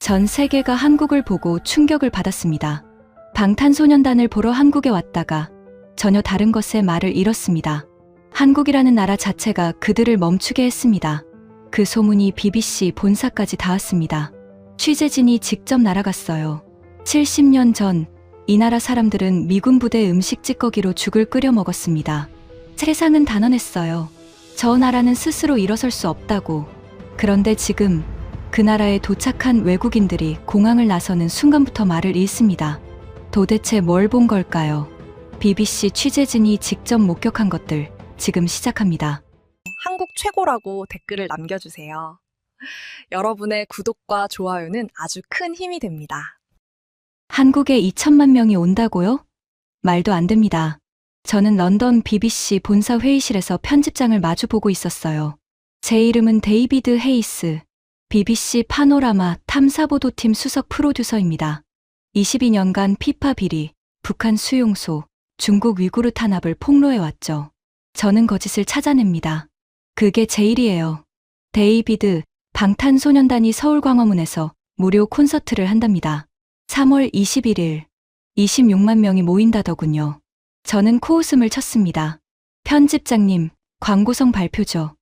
전 세계가 한국을 보고 충격을 받았습니다. 방탄소년단을 보러 한국에 왔다가 전혀 다른 것에 말을 잃었습니다. 한국이라는 나라 자체가 그들을 멈추게 했습니다. 그 소문이 BBC 본사까지 닿았습니다. 취재진이 직접 날아갔어요. 70년 전 이 나라 사람들은 미군 부대 음식 찌꺼기로 죽을 끓여 먹었습니다. 세상은 단언했어요. 저 나라는 스스로 일어설 수 없다고. 그런데 지금 그 나라에 도착한 외국인들이 공항을 나서는 순간부터 말을 잃습니다. 도대체 뭘 본 걸까요? BBC 취재진이 직접 목격한 것들 지금 시작합니다. 한국 최고라고 댓글을 남겨주세요. 여러분의 구독과 좋아요는 아주 큰 힘이 됩니다. 한국에 2천만 명이 온다고요? 말도 안 됩니다. 저는 런던 BBC 본사 회의실에서 편집장을 마주보고 있었어요. 제 이름은 데이비드 헤이스, BBC 파노라마 탐사보도팀 수석 프로듀서입니다. 22년간 피파 비리, 북한 수용소, 중국 위구르 탄압을 폭로해왔죠. 저는 거짓을 찾아냅니다. 그게 제 일이에요. 데이비드, 방탄소년단이 서울광화문에서 무료 콘서트를 한답니다. 3월 21일, 26만 명이 모인다더군요. 저는 코웃음을 쳤습니다. 편집장님, 광고성 발표죠.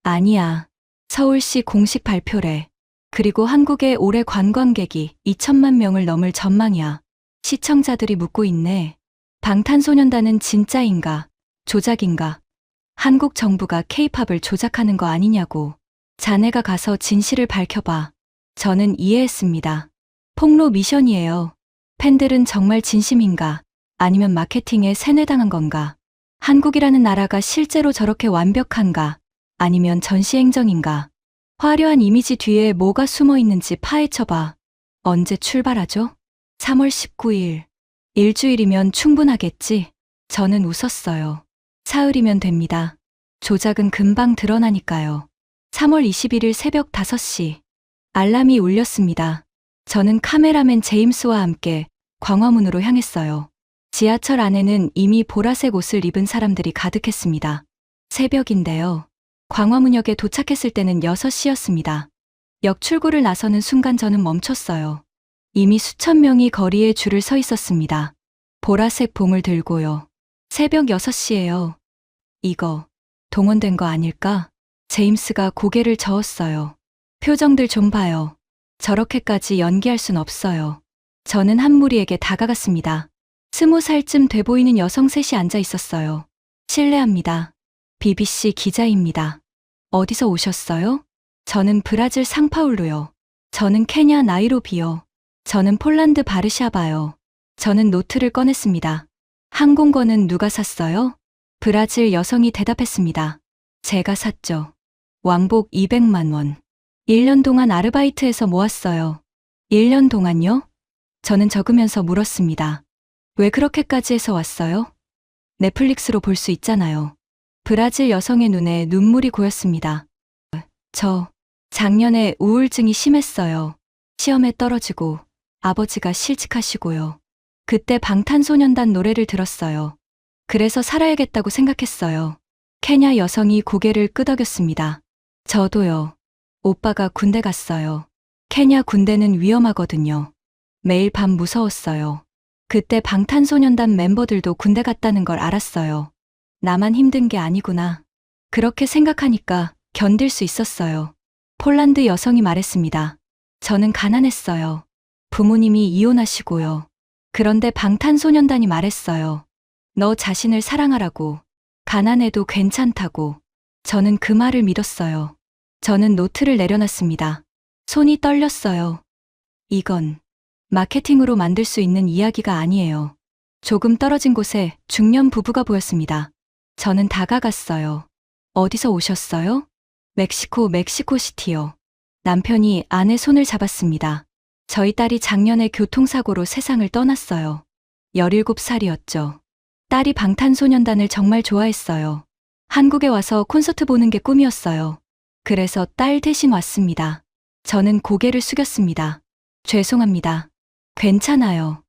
아니야. 서울시 공식 발표래. 그리고 한국의 올해 관광객이 2천만 명을 넘을 전망이야. 시청자들이 묻고 있네. 방탄소년단은 진짜인가, 조작인가? 한국 정부가 K-팝을 조작하는 거 아니냐고. 자네가 가서 진실을 밝혀봐. 저는 이해했습니다. 폭로 미션이에요. 팬들은 정말 진심인가? 아니면 마케팅에 세뇌당한 건가? 한국이라는 나라가 실제로 저렇게 완벽한가? 아니면 전시행정인가? 화려한 이미지 뒤에 뭐가 숨어 있는지 파헤쳐봐. 언제 출발하죠? 3월 19일. 일주일이면 충분하겠지? 저는 웃었어요. 사흘이면 됩니다. 조작은 금방 드러나니까요. 3월 21일 새벽 5시. 알람이 울렸습니다. 저는 카메라맨 제임스와 함께 광화문으로 향했어요. 지하철 안에는 이미 보라색 옷을 입은 사람들이 가득했습니다. 새벽인데요. 광화문역에 도착했을 때는 6시였습니다. 역 출구를 나서는 순간 저는 멈췄어요. 이미 수천 명이 거리에 줄을 서 있었습니다. 보라색 봉을 들고요. 새벽 6시예요. 이거 동원된 거 아닐까? 제임스가 고개를 저었어요. 표정들 좀 봐요. 저렇게까지 연기할 순 없어요. 저는 한 무리에게 다가갔습니다. 20살쯤 돼 보이는 여성 셋이 앉아 있었어요. 실례합니다. BBC 기자입니다. 어디서 오셨어요? 저는 브라질 상파울루요. 저는 케냐 나이로비요. 저는 폴란드 바르샤바요. 저는 노트를 꺼냈습니다. 항공권은 누가 샀어요? 브라질 여성이 대답했습니다. 제가 샀죠. 왕복 200만 원. 1년 동안 아르바이트해서 모았어요. 1년 동안요? 저는 적으면서 물었습니다. 왜 그렇게까지 해서 왔어요? 넷플릭스로 볼 수 있잖아요. 브라질 여성의 눈에 눈물이 고였습니다. 저 작년에 우울증이 심했어요. 시험에 떨어지고 아버지가 실직하시고요. 그때 방탄소년단 노래를 들었어요. 그래서 살아야겠다고 생각했어요. 케냐 여성이 고개를 끄덕였습니다. 저도요. 오빠가 군대 갔어요. 케냐 군대는 위험하거든요. 매일 밤 무서웠어요. 그때 방탄소년단 멤버들도 군대 갔다는 걸 알았어요. 나만 힘든 게 아니구나. 그렇게 생각하니까 견딜 수 있었어요. 폴란드 여성이 말했습니다. 저는 가난했어요. 부모님이 이혼하시고요. 그런데 방탄소년단이 말했어요. 너 자신을 사랑하라고. 가난해도 괜찮다고. 저는 그 말을 믿었어요. 저는 노트를 내려놨습니다. 손이 떨렸어요. 이건 마케팅으로 만들 수 있는 이야기가 아니에요. 조금 떨어진 곳에 중년 부부가 보였습니다. 저는 다가갔어요. 어디서 오셨어요? 멕시코시티요. 남편이 아내 손을 잡았습니다. 저희 딸이 작년에 교통사고로 세상을 떠났어요. 17살이었죠. 딸이 방탄소년단을 정말 좋아했어요. 한국에 와서 콘서트 보는 게 꿈이었어요. 그래서 딸 대신 왔습니다. 저는 고개를 숙였습니다. 죄송합니다. 괜찮아요.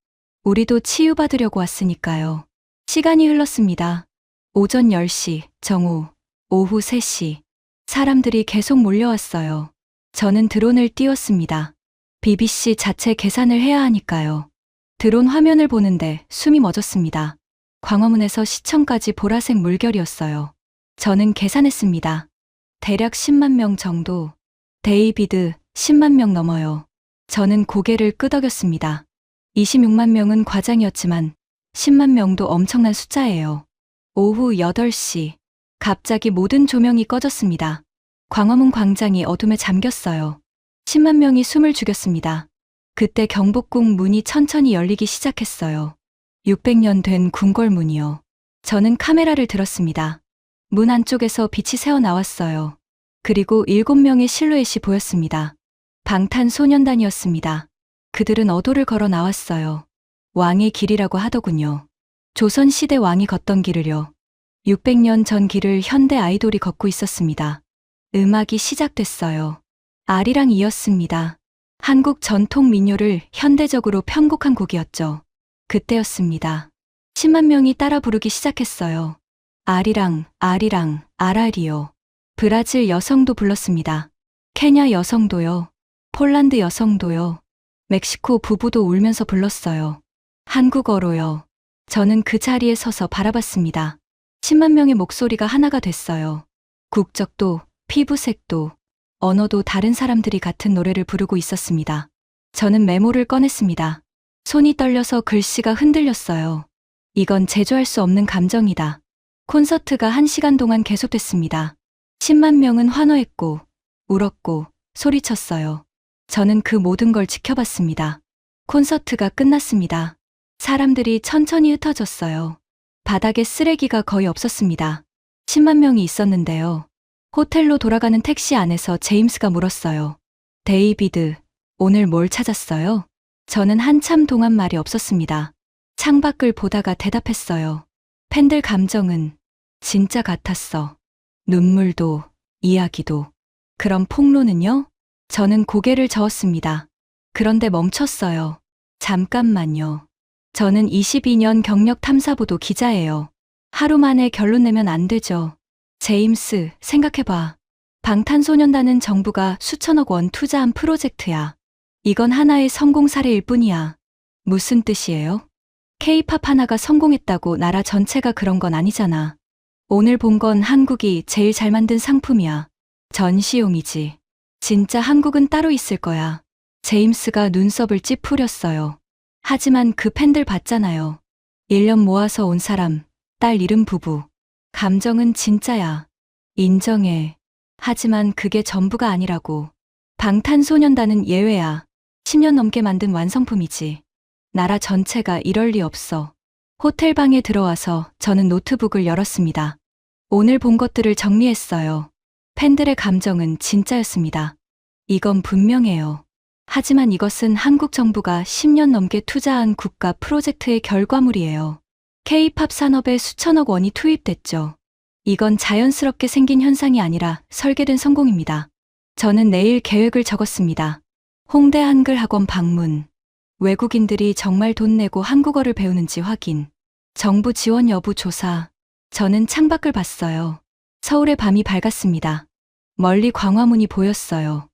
우리도 치유받으려고 왔으니까요. 시간이 흘렀습니다. 오전 10시, 정오, 오후 3시. 사람들이 계속 몰려왔어요. 저는 드론을 띄웠습니다. BBC 자체 계산을 해야 하니까요. 드론 화면을 보는데 숨이 멎었습니다. 광화문에서 시청까지 보라색 물결이었어요. 저는 계산했습니다. 대략 10만 명 정도. 데이비드, 10만 명 넘어요. 저는 고개를 끄덕였습니다. 26만 명은 과장이었지만 10만 명도 엄청난 숫자예요. 오후 8시. 갑자기 모든 조명이 꺼졌습니다. 광화문 광장이 어둠에 잠겼어요. 10만 명이 숨을 죽였습니다. 그때 경복궁 문이 천천히 열리기 시작했어요. 600년 된 궁궐문이요. 저는 카메라를 들었습니다. 문 안쪽에서 빛이 새어 나왔어요. 그리고 7명의 실루엣이 보였습니다. 방탄소년단이었습니다. 그들은 어도를 걸어 나왔어요. 왕의 길이라고 하더군요. 조선시대 왕이 걷던 길을요. 600년 전 길을 현대 아이돌이 걷고 있었습니다. 음악이 시작됐어요. 아리랑이었습니다. 한국 전통 민요를 현대적으로 편곡한 곡이었죠. 그때였습니다. 10만 명이 따라 부르기 시작했어요. 아리랑, 아리랑, 아라리요. 브라질 여성도 불렀습니다. 케냐 여성도요. 폴란드 여성도요. 멕시코 부부도 울면서 불렀어요. 한국어로요. 저는 그 자리에 서서 바라봤습니다. 10만 명의 목소리가 하나가 됐어요. 국적도, 피부색도, 언어도 다른 사람들이 같은 노래를 부르고 있었습니다. 저는 메모를 꺼냈습니다. 손이 떨려서 글씨가 흔들렸어요. 이건 제조할 수 없는 감정이다. 콘서트가 1시간 동안 계속됐습니다. 10만 명은 환호했고, 울었고, 소리쳤어요. 저는 그 모든 걸 지켜봤습니다. 콘서트가 끝났습니다. 사람들이 천천히 흩어졌어요. 바닥에 쓰레기가 거의 없었습니다. 10만 명이 있었는데요. 호텔로 돌아가는 택시 안에서 제임스가 물었어요. 데이비드, 오늘 뭘 찾았어요? 저는 한참 동안 말이 없었습니다. 창밖을 보다가 대답했어요. 팬들 감정은 진짜 같았어. 눈물도, 이야기도. 그럼 폭로는요? 저는 고개를 저었습니다. 그런데 멈췄어요. 잠깐만요. 저는 22년 경력탐사보도 기자예요. 하루 만에 결론 내면 안 되죠. 제임스, 생각해봐. 방탄소년단은 정부가 수천억 원 투자한 프로젝트야. 이건 하나의 성공 사례일 뿐이야. 무슨 뜻이에요? K-팝 하나가 성공했다고 나라 전체가 그런 건 아니잖아. 오늘 본 건 한국이 제일 잘 만든 상품이야. 전시용이지. 진짜 한국은 따로 있을 거야. 제임스가 눈썹을 찌푸렸어요. 하지만 그 팬들 봤잖아요. 1년 모아서 온 사람, 딸 잃은 부부. 감정은 진짜야. 인정해. 하지만 그게 전부가 아니라고. 방탄소년단은 예외야. 10년 넘게 만든 완성품이지. 나라 전체가 이럴 리 없어. 호텔 방에 들어와서 저는 노트북을 열었습니다. 오늘 본 것들을 정리했어요. 팬들의 감정은 진짜였습니다. 이건 분명해요. 하지만 이것은 한국 정부가 10년 넘게 투자한 국가 프로젝트의 결과물이에요. K-팝 산업에 수천억 원이 투입됐죠. 이건 자연스럽게 생긴 현상이 아니라 설계된 성공입니다. 저는 내일 계획을 적었습니다. 홍대 한글학원 방문. 외국인들이 정말 돈 내고 한국어를 배우는지 확인. 정부 지원 여부 조사. 저는 창밖을 봤어요. 서울의 밤이 밝았습니다. 멀리 광화문이 보였어요.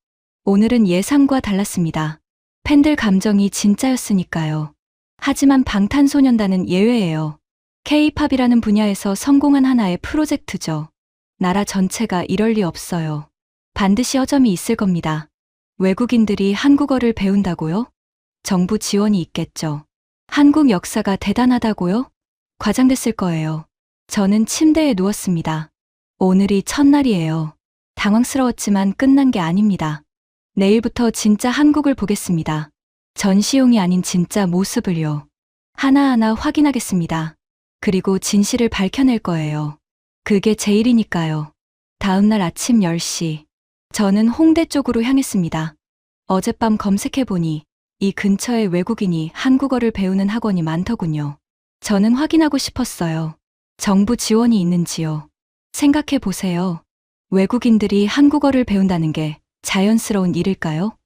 오늘은 예상과 달랐습니다. 팬들 감정이 진짜였으니까요. 하지만 방탄소년단은 예외예요. K-팝이라는 분야에서 성공한 하나의 프로젝트죠. 나라 전체가 이럴 리 없어요. 반드시 허점이 있을 겁니다. 외국인들이 한국어를 배운다고요? 정부 지원이 있겠죠. 한국 역사가 대단하다고요? 과장됐을 거예요. 저는 침대에 누웠습니다. 오늘이 첫날이에요. 당황스러웠지만 끝난 게 아닙니다. 내일부터 진짜 한국을 보겠습니다. 전시용이 아닌 진짜 모습을요. 하나하나 확인하겠습니다. 그리고 진실을 밝혀낼 거예요. 그게 제 일이니까요. 다음날 아침 10시. 저는 홍대 쪽으로 향했습니다. 어젯밤 검색해보니 이 근처에 외국인이 한국어를 배우는 학원이 많더군요. 저는 확인하고 싶었어요. 정부 지원이 있는지요. 생각해보세요. 외국인들이 한국어를 배운다는 게 자연스러운 일일까요?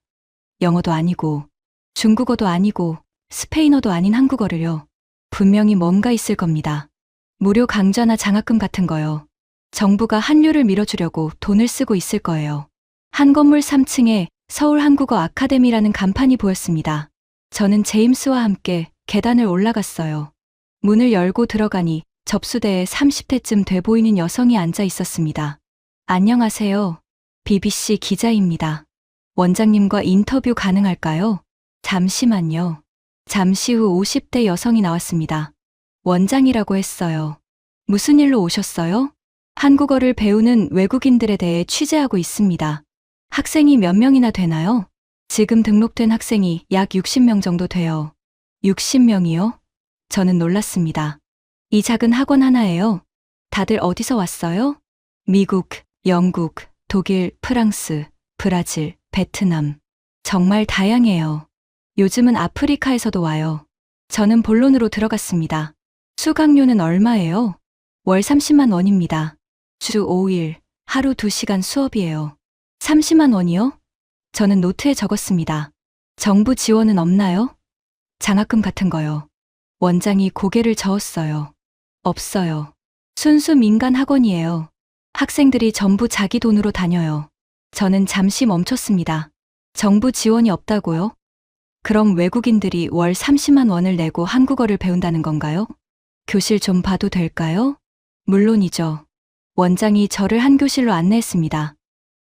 영어도 아니고, 중국어도 아니고, 스페인어도 아닌 한국어를요. 분명히 뭔가 있을 겁니다. 무료 강좌나 장학금 같은 거요. 정부가 한류를 밀어주려고 돈을 쓰고 있을 거예요. 한 건물 3층에 서울 한국어 아카데미라는 간판이 보였습니다. 저는 제임스와 함께 계단을 올라갔어요. 문을 열고 들어가니 접수대에 30대쯤 돼 보이는 여성이 앉아 있었습니다. 안녕하세요. BBC 기자입니다. 원장님과 인터뷰 가능할까요? 잠시만요. 잠시 후 50대 여성이 나왔습니다. 원장이라고 했어요. 무슨 일로 오셨어요? 한국어를 배우는 외국인들에 대해 취재하고 있습니다. 학생이 몇 명이나 되나요? 지금 등록된 학생이 약 60명 정도 돼요. 60명이요? 저는 놀랐습니다. 이 작은 학원 하나예요. 다들 어디서 왔어요? 미국, 영국, 독일, 프랑스, 브라질, 베트남. 정말 다양해요. 요즘은 아프리카에서도 와요. 저는 본론으로 들어갔습니다. 수강료는 얼마예요? 월 30만 원입니다. 주 5일, 하루 2시간 수업이에요. 30만 원이요? 저는 노트에 적었습니다. 정부 지원은 없나요? 장학금 같은 거요. 원장이 고개를 저었어요. 없어요. 순수 민간 학원이에요. 학생들이 전부 자기 돈으로 다녀요. 저는 잠시 멈췄습니다. 정부 지원이 없다고요? 그럼 외국인들이 월 30만 원을 내고 한국어를 배운다는 건가요? 교실 좀 봐도 될까요? 물론이죠. 원장이 저를 한 교실로 안내했습니다.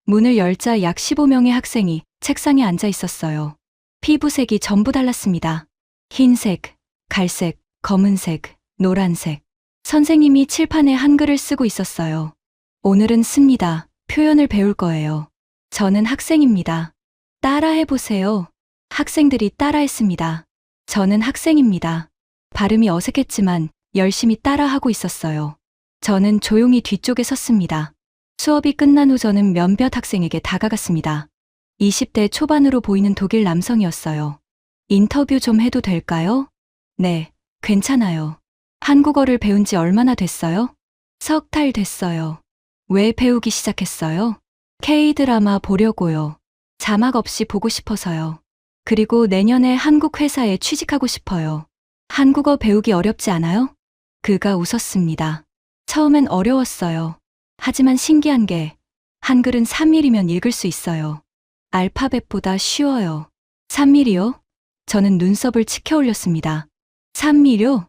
문을 열자 약 15명의 학생이 책상에 앉아 있었어요. 피부색이 전부 달랐습니다. 흰색, 갈색, 검은색, 노란색. 선생님이 칠판에 한글을 쓰고 있었어요. 오늘은 씁니다. 표현을 배울 거예요. 저는 학생입니다. 따라해보세요. 학생들이 따라했습니다. 저는 학생입니다. 발음이 어색했지만 열심히 따라하고 있었어요. 저는 조용히 뒤쪽에 섰습니다. 수업이 끝난 후 저는 몇몇 학생에게 다가갔습니다. 20대 초반으로 보이는 독일 남성이었어요. 인터뷰 좀 해도 될까요? 네, 괜찮아요. 한국어를 배운 지 얼마나 됐어요? 석 달 됐어요. 왜 배우기 시작했어요? K-드라마 보려고요. 자막 없이 보고 싶어서요. 그리고 내년에 한국 회사에 취직하고 싶어요. 한국어 배우기 어렵지 않아요? 그가 웃었습니다. 처음엔 어려웠어요. 하지만 신기한 게 한글은 3일이면 읽을 수 있어요. 알파벳보다 쉬워요. 3일이요? 저는 눈썹을 치켜 올렸습니다. 3일요?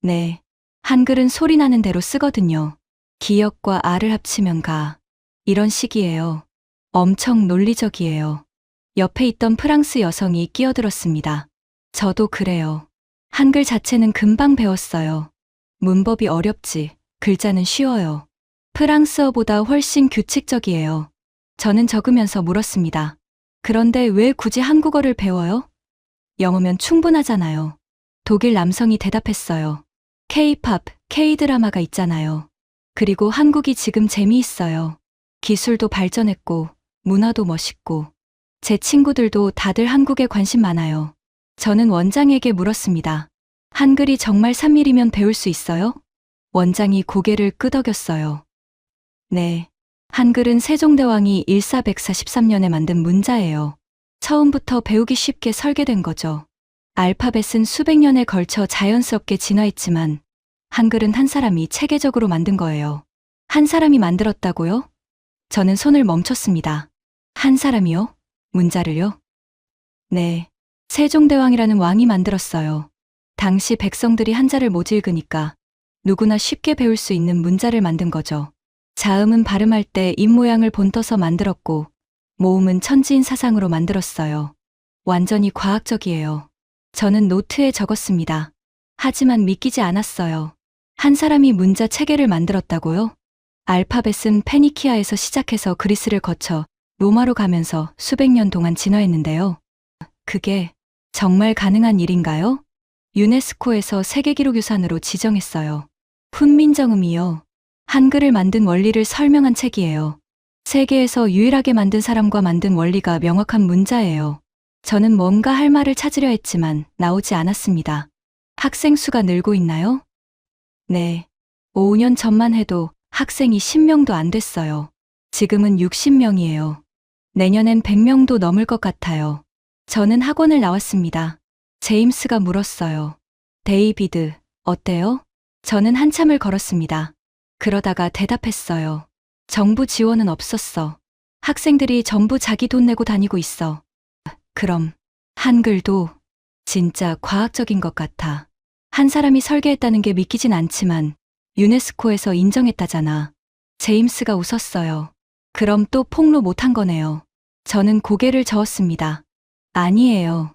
네. 한글은 소리 나는 대로 쓰거든요. 기역과 아를 합치면 가. 이런 식이에요. 엄청 논리적이에요. 옆에 있던 프랑스 여성이 끼어들었습니다. 저도 그래요. 한글 자체는 금방 배웠어요. 문법이 어렵지, 글자는 쉬워요. 프랑스어보다 훨씬 규칙적이에요. 저는 적으면서 물었습니다. 그런데 왜 굳이 한국어를 배워요? 영어면 충분하잖아요. 독일 남성이 대답했어요. K-팝, K-드라마가 있잖아요. 그리고 한국이 지금 재미있어요. 기술도 발전했고, 문화도 멋있고. 제 친구들도 다들 한국에 관심 많아요. 저는 원장에게 물었습니다. 한글이 정말 3일이면 배울 수 있어요? 원장이 고개를 끄덕였어요. 네. 한글은 세종대왕이 일사백사 13년에 만든 문자예요. 처음부터 배우기 쉽게 설계된 거죠. 알파벳은 수백 년에 걸쳐 자연스럽게 진화했지만 한글은 한 사람이 체계적으로 만든 거예요. 한 사람이 만들었다고요? 저는 손을 멈췄습니다. 한 사람이요? 문자를요? 네. 세종대왕이라는 왕이 만들었어요. 당시 백성들이 한자를 못 읽으니까 누구나 쉽게 배울 수 있는 문자를 만든 거죠. 자음은 발음할 때 입모양을 본떠서 만들었고 모음은 천지인 사상으로 만들었어요. 완전히 과학적이에요. 저는 노트에 적었습니다. 하지만 믿기지 않았어요. 한 사람이 문자 체계를 만들었다고요? 알파벳은 페니키아에서 시작해서 그리스를 거쳐 로마로 가면서 수백 년 동안 진화했는데요. 그게 정말 가능한 일인가요? 유네스코에서 세계기록유산으로 지정했어요. 훈민정음이요. 한글을 만든 원리를 설명한 책이에요. 세계에서 유일하게 만든 사람과 만든 원리가 명확한 문자예요. 저는 뭔가 할 말을 찾으려 했지만 나오지 않았습니다. 학생 수가 늘고 있나요? 네. 5년 전만 해도 학생이 10명도 안 됐어요. 지금은 60명이에요. 내년엔 100명도 넘을 것 같아요. 저는 학원을 나왔습니다. 제임스가 물었어요. 데이비드, 어때요? 저는 한참을 걸었습니다. 그러다가 대답했어요. 정부 지원은 없었어. 학생들이 전부 자기 돈 내고 다니고 있어. 그럼 한글도 진짜 과학적인 것 같아. 한 사람이 설계했다는 게 믿기진 않지만 유네스코에서 인정했다잖아. 제임스가 웃었어요. 그럼 또 폭로 못한 거네요. 저는 고개를 저었습니다. 아니에요.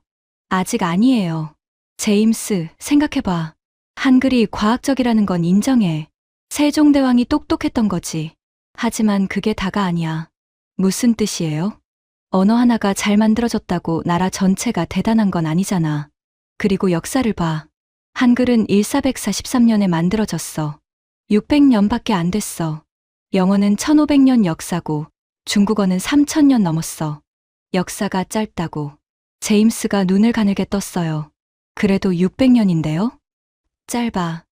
아직 아니에요. 제임스, 생각해봐. 한글이 과학적이라는 건 인정해. 세종대왕이 똑똑했던 거지. 하지만 그게 다가 아니야. 무슨 뜻이에요? 언어 하나가 잘 만들어졌다고 나라 전체가 대단한 건 아니잖아. 그리고 역사를 봐. 한글은 1443년에 만들어졌어. 600년밖에 안 됐어. 영어는 1500년 역사고 중국어는 3000년 넘었어. 역사가 짧다고. 제임스가 눈을 가늘게 떴어요. 그래도 600년인데요? 짧아.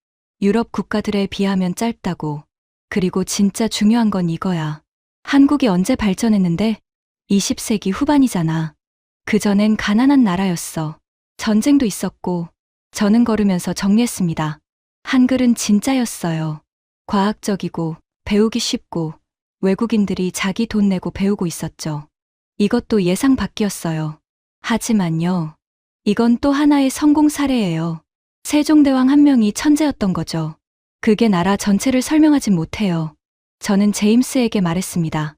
유럽 국가들에 비하면 짧다고. 그리고 진짜 중요한 건 이거야. 한국이 언제 발전했는데? 20세기 후반이잖아. 그전엔 가난한 나라였어. 전쟁도 있었고. 저는 걸으면서 정리했습니다. 한글은 진짜였어요. 과학적이고 배우기 쉽고 외국인들이 자기 돈 내고 배우고 있었죠. 이것도 예상 밖이었어요. 하지만요. 이건 또 하나의 성공 사례예요. 세종대왕 한 명이 천재였던 거죠. 그게 나라 전체를 설명하진 못해요. 저는 제임스에게 말했습니다.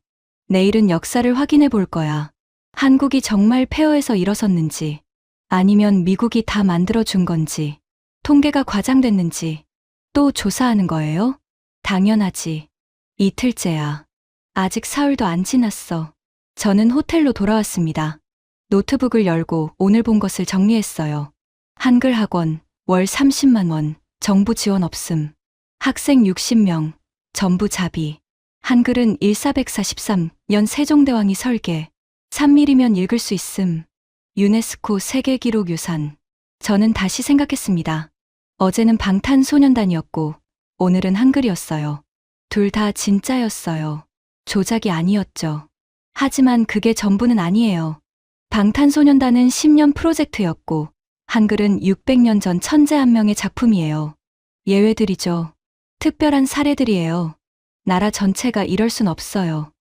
내일은 역사를 확인해 볼 거야. 한국이 정말 폐허에서 일어섰는지, 아니면 미국이 다 만들어준 건지, 통계가 과장됐는지, 또 조사하는 거예요? 당연하지. 이틀째야. 아직 사흘도 안 지났어. 저는 호텔로 돌아왔습니다. 노트북을 열고 오늘 본 것을 정리했어요. 한글 학원, 월 30만 원, 정부 지원 없음. 학생 60명, 전부 자비. 한글은 1443년 세종대왕이 설계. 3mm면 읽을 수 있음. 유네스코 세계기록유산. 저는 다시 생각했습니다. 어제는 방탄소년단이었고 오늘은 한글이었어요. 둘 다 진짜였어요. 조작이 아니었죠. 하지만 그게 전부는 아니에요. 방탄소년단은 10년 프로젝트였고 한글은 600년 전 천재 한 명의 작품이에요. 예외들이죠. 특별한 사례들이에요. 나라 전체가 이럴 순 없어요.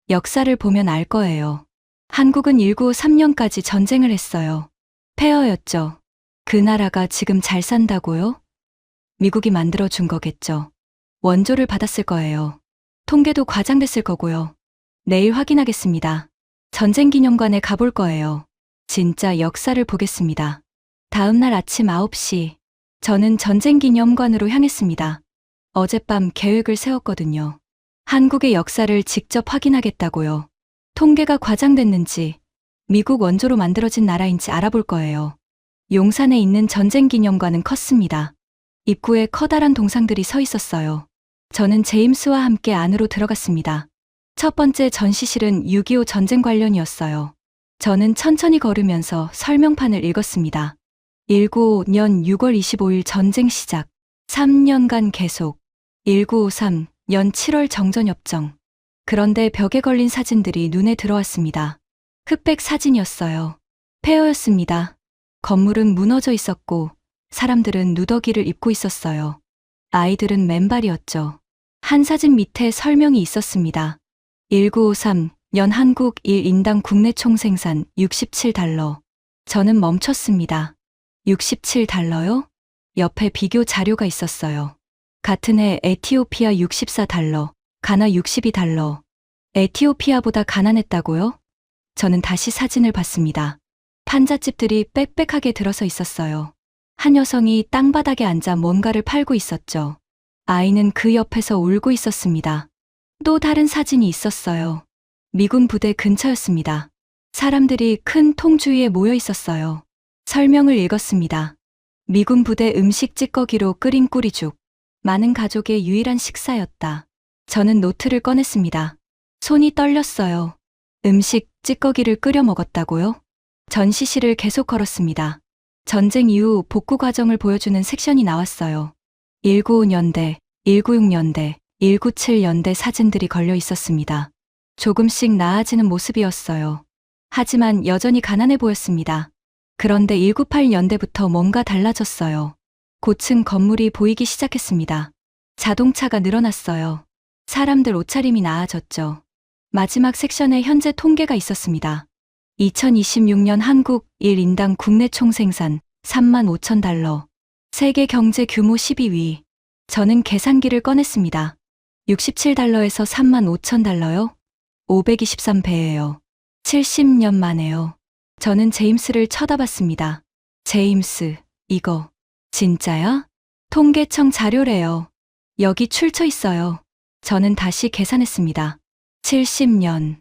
역사를 보면 알 거예요. 한국은 1953년까지 전쟁을 했어요. 폐허였죠. 그 나라가 지금 잘 산다고요? 미국이 만들어준 거겠죠. 원조를 받았을 거예요. 통계도 과장됐을 거고요. 내일 확인하겠습니다. 전쟁기념관에 가볼 거예요. 진짜 역사를 보겠습니다. 다음 날 아침 9시, 저는 전쟁기념관으로 향했습니다. 어젯밤 계획을 세웠거든요. 한국의 역사를 직접 확인하겠다고요. 통계가 과장됐는지, 미국 원조로 만들어진 나라인지 알아볼 거예요. 용산에 있는 전쟁기념관은 컸습니다. 입구에 커다란 동상들이 서 있었어요. 저는 제임스와 함께 안으로 들어갔습니다. 첫 번째 전시실은 6.25 전쟁 관련이었어요. 저는 천천히 걸으면서 설명판을 읽었습니다. 1995년 6월 25일 전쟁 시작. 3년간 계속. 1953년 7월 정전협정. 그런데 벽에 걸린 사진들이 눈에 들어왔습니다. 흑백 사진이었어요. 폐허였습니다. 건물은 무너져 있었고 사람들은 누더기를 입고 있었어요. 아이들은 맨발이었죠. 한 사진 밑에 설명이 있었습니다. 1953년 한국 1인당 국내 총생산 67달러. 저는 멈췄습니다. 67달러요? 옆에 비교 자료가 있었어요. 같은 해 에티오피아 64달러, 가나 62달러. 에티오피아보다 가난했다고요? 저는 다시 사진을 봤습니다. 판잣집들이 빽빽하게 들어서 있었어요. 한 여성이 땅바닥에 앉아 뭔가를 팔고 있었죠. 아이는 그 옆에서 울고 있었습니다. 또 다른 사진이 있었어요. 미군 부대 근처였습니다. 사람들이 큰 통 주위에 모여 있었어요. 설명을 읽었습니다. 미군 부대 음식 찌꺼기로 끓인 꿀이죽. 많은 가족의 유일한 식사였다. 저는 노트를 꺼냈습니다. 손이 떨렸어요. 음식 찌꺼기를 끓여 먹었다고요? 전시실을 계속 걸었습니다. 전쟁 이후 복구 과정을 보여주는 섹션이 나왔어요. 195년대, 196년대, 197년대 사진들이 걸려 있었습니다. 조금씩 나아지는 모습이었어요. 하지만 여전히 가난해 보였습니다. 그런데 198년대부터 뭔가 달라졌어요. 고층 건물이 보이기 시작했습니다. 자동차가 늘어났어요. 사람들 옷차림이 나아졌죠. 마지막 섹션에 현재 통계가 있었습니다. 2026년 한국 1인당 국내 총생산 35,000달러. 세계 경제 규모 12위. 저는 계산기를 꺼냈습니다. 67달러에서 35,000달러요? 523배예요. 70년 만에요. 저는 제임스를 쳐다봤습니다. 제임스, 이거 진짜야? 통계청 자료래요. 여기 출처 있어요. 저는 다시 계산했습니다. 70년.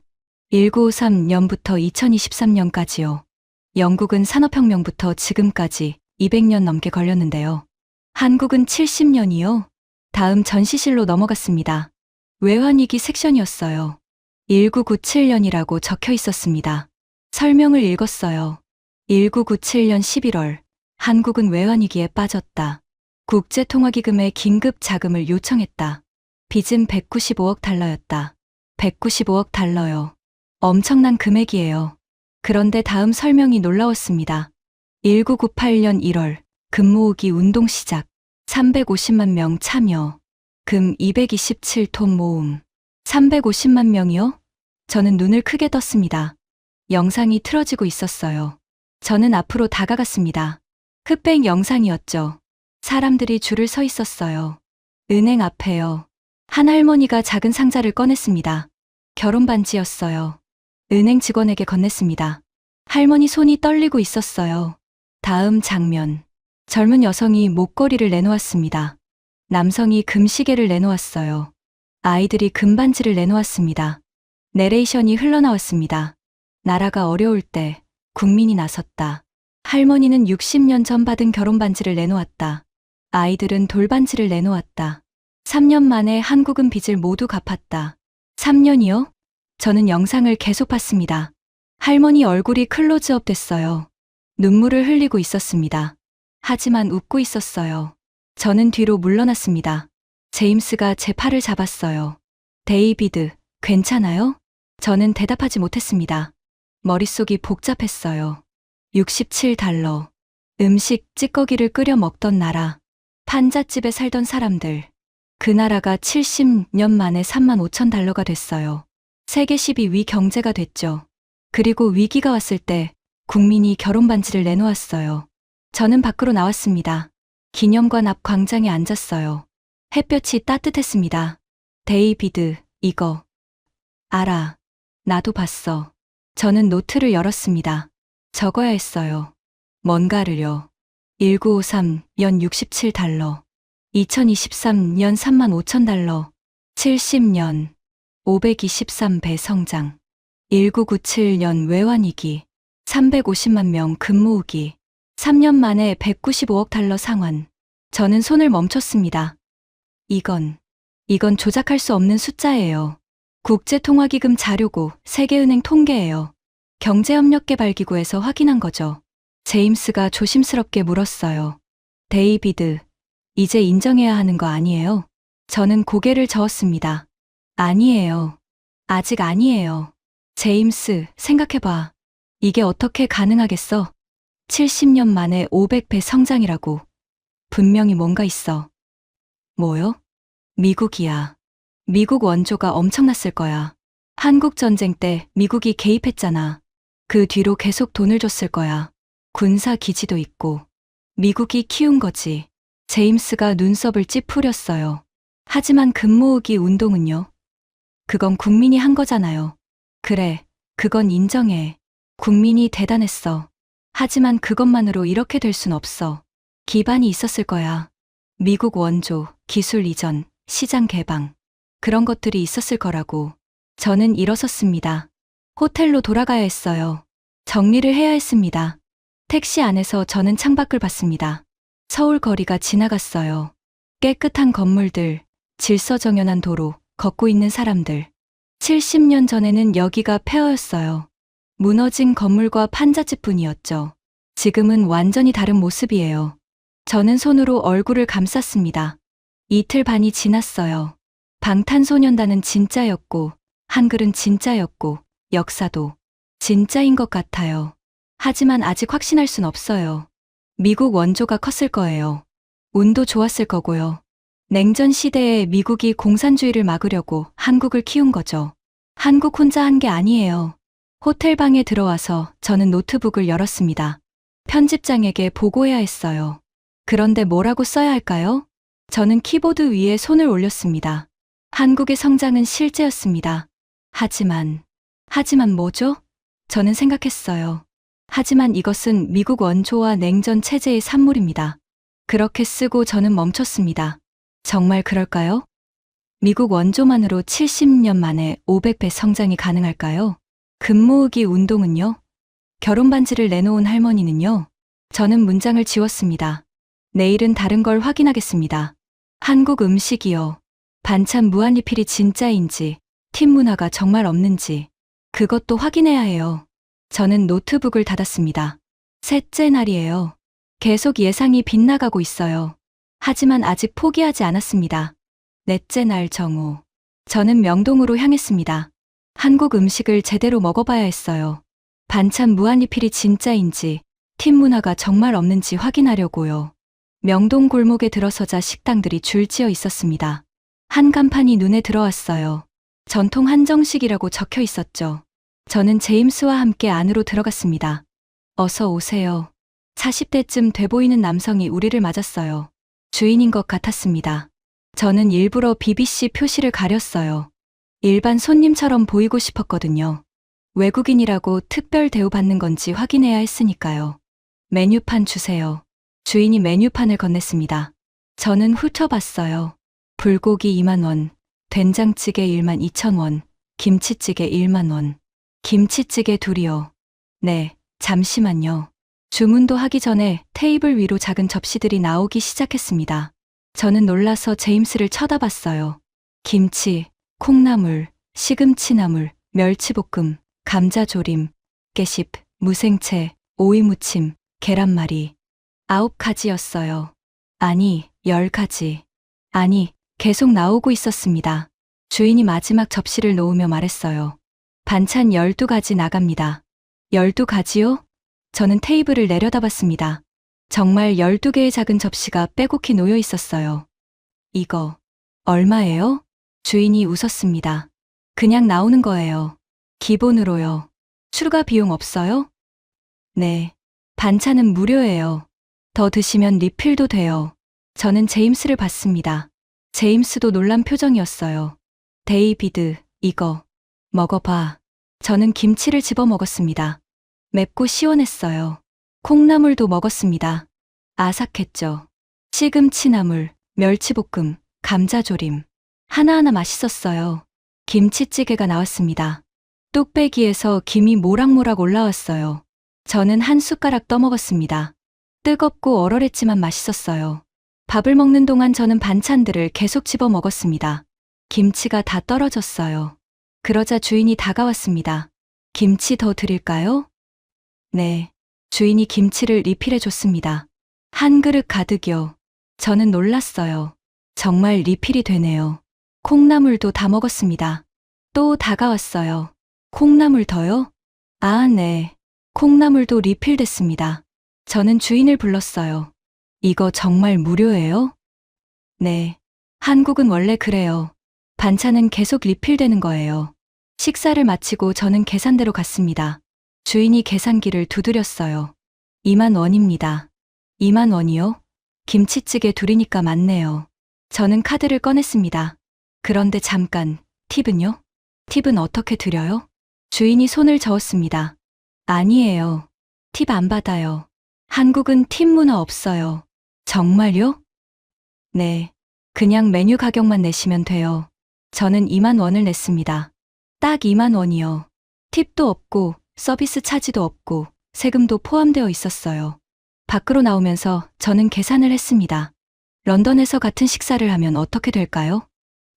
1953년부터 2023년까지요. 영국은 산업혁명부터 지금까지 200년 넘게 걸렸는데요. 한국은 70년이요? 다음 전시실로 넘어갔습니다. 외환위기 섹션이었어요. 1997년이라고 적혀 있었습니다. 설명을 읽었어요. 1997년 11월, 한국은 외환위기에 빠졌다. 국제통화기금에 긴급 자금을 요청했다. 빚은 195억 달러였다. 195억 달러요. 엄청난 금액이에요. 그런데 다음 설명이 놀라웠습니다. 1998년 1월, 금 모으기 운동 시작. 350만 명 참여. 금 227톤 모음. 350만 명이요? 저는 눈을 크게 떴습니다. 영상이 틀어지고 있었어요. 저는 앞으로 다가갔습니다. 흑백 영상이었죠. 사람들이 줄을 서 있었어요. 은행 앞에요. 한 할머니가 작은 상자를 꺼냈습니다. 결혼 반지였어요. 은행 직원에게 건넸습니다. 할머니 손이 떨리고 있었어요. 다음 장면. 젊은 여성이 목걸이를 내놓았습니다. 남성이 금시계를 내놓았어요. 아이들이 금반지를 내놓았습니다. 내레이션이 흘러나왔습니다. 나라가 어려울 때 국민이 나섰다. 할머니는 60년 전 받은 결혼 반지를 내놓았다. 아이들은 돌반지를 내놓았다. 3년 만에 한국은 빚을 모두 갚았다. 3년이요? 저는 영상을 계속 봤습니다. 할머니 얼굴이 클로즈업 됐어요. 눈물을 흘리고 있었습니다. 하지만 웃고 있었어요. 저는 뒤로 물러났습니다. 제임스가 제 팔을 잡았어요. 데이비드, 괜찮아요? 저는 대답하지 못했습니다. 머릿속이 복잡했어요. 67달러. 음식 찌꺼기를 끓여 먹던 나라. 판잣집에 살던 사람들. 그 나라가 70년 만에 35,000달러가 됐어요. 세계 12위 경제가 됐죠. 그리고 위기가 왔을 때 국민이 결혼 반지를 내놓았어요. 저는 밖으로 나왔습니다. 기념관 앞 광장에 앉았어요. 햇볕이 따뜻했습니다. 데이비드, 이거 알아. 나도 봤어. 저는 노트를 열었습니다. 적어야 했어요. 뭔가를요. 1953년 67달러. 2023년 35,000달러. 70년. 523배 성장. 1997년 외환위기. 350만 명 금모으기. 3년 만에 195억 달러 상환. 저는 손을 멈췄습니다. 이건 조작할 수 없는 숫자예요. 국제통화기금 자료고 세계은행 통계예요. 경제협력개발기구에서 확인한 거죠. 제임스가 조심스럽게 물었어요. 데이비드, 이제 인정해야 하는 거 아니에요? 저는 고개를 저었습니다. 아니에요. 아직 아니에요. 제임스, 생각해봐. 이게 어떻게 가능하겠어? 70년 만에 500배 성장이라고. 분명히 뭔가 있어. 뭐요? 미국이야. 미국 원조가 엄청났을 거야. 한국 전쟁 때 미국이 개입했잖아. 그 뒤로 계속 돈을 줬을 거야. 군사 기지도 있고. 미국이 키운 거지. 제임스가 눈썹을 찌푸렸어요. 하지만 금 모으기 운동은요? 그건 국민이 한 거잖아요. 그래, 그건 인정해. 국민이 대단했어. 하지만 그것만으로 이렇게 될 순 없어. 기반이 있었을 거야. 미국 원조, 기술 이전, 시장 개방. 그런 것들이 있었을 거라고. 저는 일어섰습니다. 호텔로 돌아가야 했어요. 정리를 해야 했습니다. 택시 안에서 저는 창밖을 봤습니다. 서울 거리가 지나갔어요. 깨끗한 건물들, 질서정연한 도로, 걷고 있는 사람들. 70년 전에는 여기가 폐허였어요. 무너진 건물과 판잣집뿐이었죠. 지금은 완전히 다른 모습이에요. 저는 손으로 얼굴을 감쌌습니다. 이틀 반이 지났어요. 방탄소년단은 진짜였고, 한글은 진짜였고, 역사도 진짜인 것 같아요. 하지만 아직 확신할 순 없어요. 미국 원조가 컸을 거예요. 운도 좋았을 거고요. 냉전 시대에 미국이 공산주의를 막으려고 한국을 키운 거죠. 한국 혼자 한 게 아니에요. 호텔 방에 들어와서 저는 노트북을 열었습니다. 편집장에게 보고해야 했어요. 그런데 뭐라고 써야 할까요? 저는 키보드 위에 손을 올렸습니다. 한국의 성장은 실제였습니다. 하지만 뭐죠? 저는 생각했어요. 하지만 이것은 미국 원조와 냉전 체제의 산물입니다. 그렇게 쓰고 저는 멈췄습니다. 정말 그럴까요? 미국 원조만으로 70년 만에 500배 성장이 가능할까요? 금모으기 운동은요? 결혼 반지를 내놓은 할머니는요? 저는 문장을 지웠습니다. 내일은 다른 걸 확인하겠습니다. 한국 음식이요. 반찬 무한리필이 진짜인지, 팀 문화가 정말 없는지, 그것도 확인해야 해요. 저는 노트북을 닫았습니다. 셋째 날이에요. 계속 예상이 빗나가고 있어요. 하지만 아직 포기하지 않았습니다. 넷째 날 정오. 저는 명동으로 향했습니다. 한국 음식을 제대로 먹어봐야 했어요. 반찬 무한리필이 진짜인지, 팀 문화가 정말 없는지 확인하려고요. 명동 골목에 들어서자 식당들이 줄지어 있었습니다. 한 간판이 눈에 들어왔어요. 전통 한정식이라고 적혀 있었죠. 저는 제임스와 함께 안으로 들어갔습니다. 어서 오세요. 40대쯤 돼 보이는 남성이 우리를 맞았어요. 주인인 것 같았습니다. 저는 일부러 BBC 표시를 가렸어요. 일반 손님처럼 보이고 싶었거든요. 외국인이라고 특별 대우받는 건지 확인해야 했으니까요. 메뉴판 주세요. 주인이 메뉴판을 건넸습니다. 저는 훑어봤어요. 불고기 2만 원, 된장찌개 1만 2천 원, 김치찌개 1만 원. 김치찌개 둘이요. 네, 잠시만요. 주문도 하기 전에 테이블 위로 작은 접시들이 나오기 시작했습니다. 저는 놀라서 제임스를 쳐다봤어요. 김치, 콩나물, 시금치나물, 멸치볶음, 감자조림, 깨십, 무생채, 오이무침, 계란말이. 9가지였어요. 아니, 10가지. 아니, 계속 나오고 있었습니다. 주인이 마지막 접시를 놓으며 말했어요. 반찬 12가지 나갑니다. 12가지요? 저는 테이블을 내려다봤습니다. 정말 12개의 작은 접시가 빼곡히 놓여 있었어요. 이거, 얼마예요? 주인이 웃었습니다. 그냥 나오는 거예요. 기본으로요. 추가 비용 없어요? 네. 반찬은 무료예요. 더 드시면 리필도 돼요. 저는 제임스를 봤습니다. 제임스도 놀란 표정이었어요. 데이비드, 이거 먹어봐. 저는 김치를 집어 먹었습니다. 맵고 시원했어요. 콩나물도 먹었습니다. 아삭했죠. 시금치나물, 멸치볶음, 감자조림. 하나하나 맛있었어요. 김치찌개가 나왔습니다. 뚝배기에서 김이 모락모락 올라왔어요. 저는 한 숟가락 떠먹었습니다. 뜨겁고 얼얼했지만 맛있었어요. 밥을 먹는 동안 저는 반찬들을 계속 집어 먹었습니다. 김치가 다 떨어졌어요. 그러자 주인이 다가왔습니다. 김치 더 드릴까요? 네. 주인이 김치를 리필해 줬습니다. 한 그릇 가득이요. 저는 놀랐어요. 정말 리필이 되네요. 콩나물도 다 먹었습니다. 또 다가왔어요. 콩나물 더요? 아, 네. 콩나물도 리필됐습니다. 저는 주인을 불렀어요. 이거 정말 무료예요? 네. 한국은 원래 그래요. 반찬은 계속 리필되는 거예요. 식사를 마치고 저는 계산대로 갔습니다. 주인이 계산기를 두드렸어요. 2만 원입니다. 2만 원이요? 김치찌개 둘이니까 맞네요. 저는 카드를 꺼냈습니다. 그런데 잠깐, 팁은요? 팁은 어떻게 드려요? 주인이 손을 저었습니다. 아니에요. 팁 안 받아요. 한국은 팁 문화 없어요. 정말요? 네. 그냥 메뉴 가격만 내시면 돼요. 저는 2만 원을 냈습니다. 딱 2만 원이요. 팁도 없고 서비스 차지도 없고 세금도 포함되어 있었어요. 밖으로 나오면서 저는 계산을 했습니다. 런던에서 같은 식사를 하면 어떻게 될까요?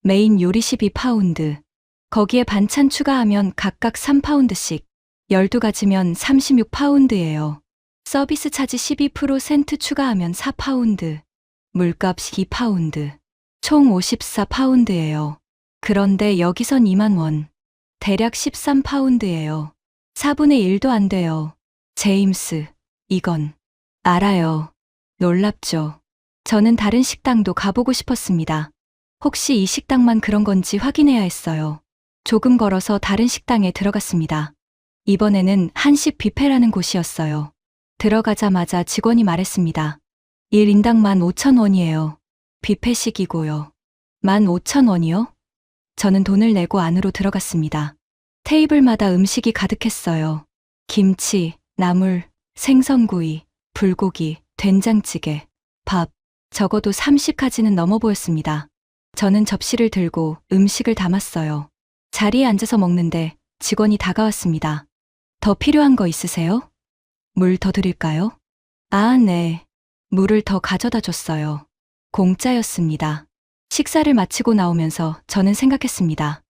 메인 요리 12파운드. 거기에 반찬 추가하면 각각 3파운드씩. 12가지면 36파운드예요. 서비스 차지 12% 추가하면 4파운드. 물값 2파운드. 총 54파운드예요. 그런데 여기선 2만 원. 대략 13파운드예요. 4분의 1도 안 돼요. 제임스, 이건. 알아요. 놀랍죠. 저는 다른 식당도 가보고 싶었습니다. 혹시 이 식당만 그런 건지 확인해야 했어요. 조금 걸어서 다른 식당에 들어갔습니다. 이번에는 한식 뷔페라는 곳이었어요. 들어가자마자 직원이 말했습니다. 1인당 15,000원이에요. 뷔페식이고요. 15,000원이요? 저는 돈을 내고 안으로 들어갔습니다. 테이블마다 음식이 가득했어요. 김치, 나물, 생선구이, 불고기, 된장찌개, 밥, 적어도 30가지는 넘어 보였습니다. 저는 접시를 들고 음식을 담았어요. 자리에 앉아서 먹는데 직원이 다가왔습니다. 더 필요한 거 있으세요? 물 더 드릴까요? 아, 네. 물을 더 가져다 줬어요. 공짜였습니다. 식사를 마치고 나오면서 저는 생각했습니다.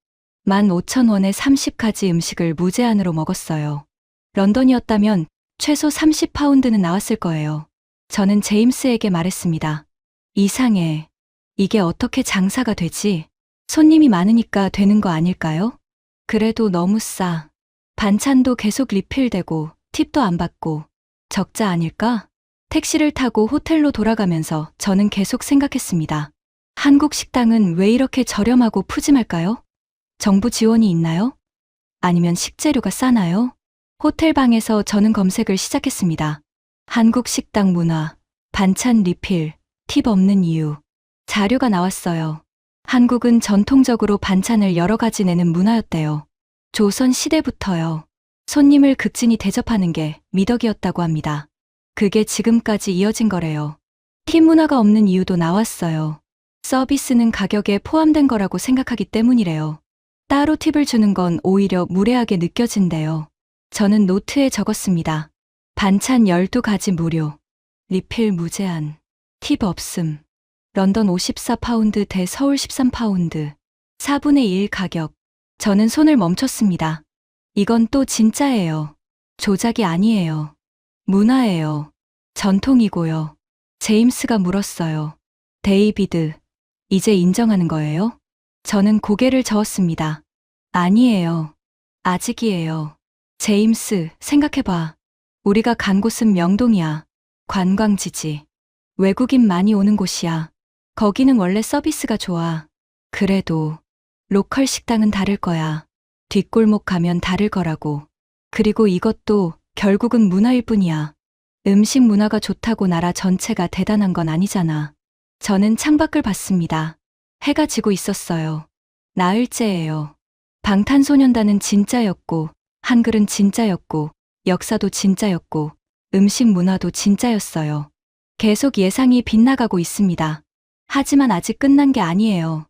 15,000원에 30가지 음식을 무제한으로 먹었어요. 런던이었다면 최소 30파운드는 나왔을 거예요. 저는 제임스에게 말했습니다. 이상해. 이게 어떻게 장사가 되지? 손님이 많으니까 되는 거 아닐까요? 그래도 너무 싸. 반찬도 계속 리필되고 팁도 안 받고 적자 아닐까? 택시를 타고 호텔로 돌아가면서 저는 계속 생각했습니다. 한국 식당은 왜 이렇게 저렴하고 푸짐할까요? 정부 지원이 있나요? 아니면 식재료가 싸나요? 호텔 방에서 저는 검색을 시작했습니다. 한국 식당 문화, 반찬 리필, 팁 없는 이유. 자료가 나왔어요. 한국은 전통적으로 반찬을 여러 가지 내는 문화였대요. 조선 시대부터요. 손님을 극진히 대접하는 게 미덕이었다고 합니다. 그게 지금까지 이어진 거래요. 팁 문화가 없는 이유도 나왔어요. 서비스는 가격에 포함된 거라고 생각하기 때문이래요. 따로 팁을 주는 건 오히려 무례하게 느껴진대요. 저는 노트에 적었습니다. 반찬 12가지 무료, 리필 무제한, 팁 없음, 런던 54파운드 대 서울 13파운드, 4분의 1 가격. 저는 손을 멈췄습니다. 이건 또 진짜예요. 조작이 아니에요. 문화예요. 전통이고요. 제임스가 물었어요. 데이비드, 이제 인정하는 거예요? 저는 고개를 저었습니다. 아니에요. 아직이에요. 제임스, 생각해봐. 우리가 간 곳은 명동이야. 관광지지. 외국인 많이 오는 곳이야. 거기는 원래 서비스가 좋아. 그래도 로컬 식당은 다를 거야. 뒷골목 가면 다를 거라고. 그리고 이것도 결국은 문화일 뿐이야. 음식 문화가 좋다고 나라 전체가 대단한 건 아니잖아. 저는 창밖을 봤습니다. 해가 지고 있었어요. 나흘째예요. 방탄소년단은 진짜였고, 한글은 진짜였고, 역사도 진짜였고, 음식 문화도 진짜였어요. 계속 예상이 빗나가고 있습니다. 하지만 아직 끝난 게 아니에요.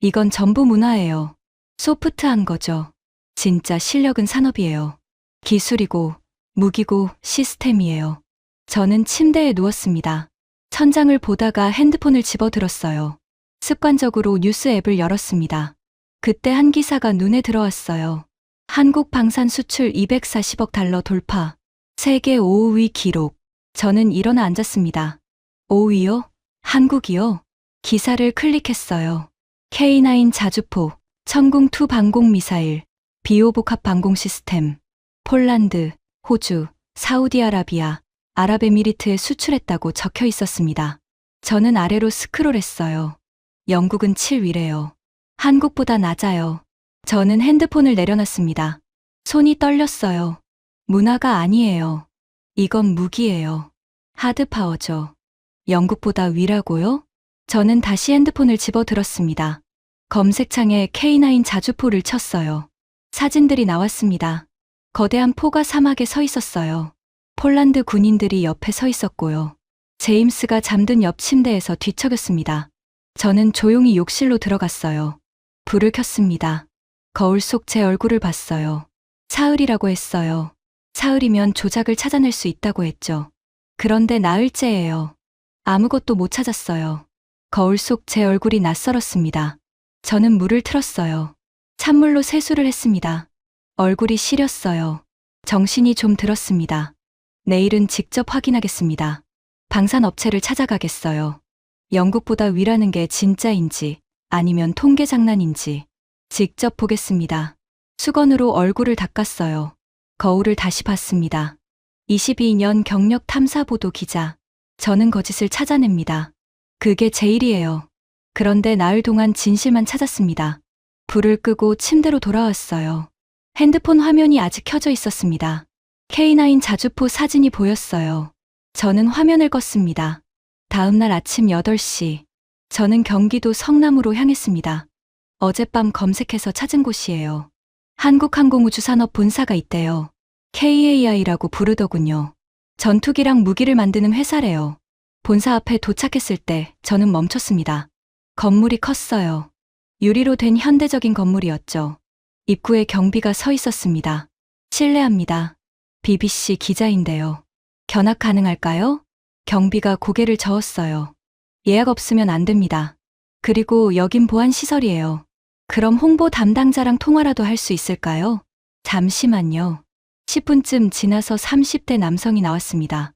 이건 전부 문화예요. 소프트한 거죠. 진짜 실력은 산업이에요. 기술이고, 무기고, 시스템이에요. 저는 침대에 누웠습니다. 천장을 보다가 핸드폰을 집어들었어요. 습관적으로 뉴스 앱을 열었습니다. 그때 한 기사가 눈에 들어왔어요. 한국 방산 수출 240억 달러 돌파. 세계 5위 기록. 저는 일어나 앉았습니다. 5위요? 한국이요? 기사를 클릭했어요. K9 자주포, 천궁2 방공미사일, 비호복합 방공 시스템, 폴란드, 호주, 사우디아라비아, 아랍에미리트에 수출했다고 적혀 있었습니다. 저는 아래로 스크롤했어요. 영국은 7위래요. 한국보다 낮아요. 저는 핸드폰을 내려놨습니다. 손이 떨렸어요. 문화가 아니에요. 이건 무기예요. 하드파워죠. 영국보다 위라고요? 저는 다시 핸드폰을 집어들었습니다. 검색창에 K9 자주포를 쳤어요. 사진들이 나왔습니다. 거대한 포가 사막에 서 있었어요. 폴란드 군인들이 옆에 서 있었고요. 제임스가 잠든 옆 침대에서 뒤척였습니다. 저는 조용히 욕실로 들어갔어요. 불을 켰습니다. 거울 속 제 얼굴을 봤어요. 사흘이라고 했어요. 사흘이면 조작을 찾아낼 수 있다고 했죠. 그런데 나흘째예요. 아무것도 못 찾았어요. 거울 속 제 얼굴이 낯설었습니다. 저는 물을 틀었어요. 찬물로 세수를 했습니다. 얼굴이 시렸어요. 정신이 좀 들었습니다. 내일은 직접 확인하겠습니다. 방산업체를 찾아가겠어요. 영국보다 위라는 게 진짜인지 아니면 통계 장난인지 직접 보겠습니다. 수건으로 얼굴을 닦았어요. 거울을 다시 봤습니다. 22년 경력 탐사보도 기자. 저는 거짓을 찾아냅니다. 그게 제 일이에요. 그런데 나흘 동안 진실만 찾았습니다. 불을 끄고 침대로 돌아왔어요. 핸드폰 화면이 아직 켜져 있었습니다. K9 자주포 사진이 보였어요. 저는 화면을 껐습니다. 다음 날 아침 8시, 저는 경기도 성남으로 향했습니다. 어젯밤 검색해서 찾은 곳이에요. 한국항공우주산업 본사가 있대요. KAI라고 부르더군요. 전투기랑 무기를 만드는 회사래요. 본사 앞에 도착했을 때 저는 멈췄습니다. 건물이 컸어요. 유리로 된 현대적인 건물이었죠. 입구에 경비가 서 있었습니다. 실례합니다. BBC 기자인데요. 견학 가능할까요? 경비가 고개를 저었어요. 예약 없으면 안 됩니다. 그리고 여긴 보안시설이에요. 그럼 홍보 담당자랑 통화라도 할 수 있을까요? 잠시만요. 10분쯤 지나서 30대 남성이 나왔습니다.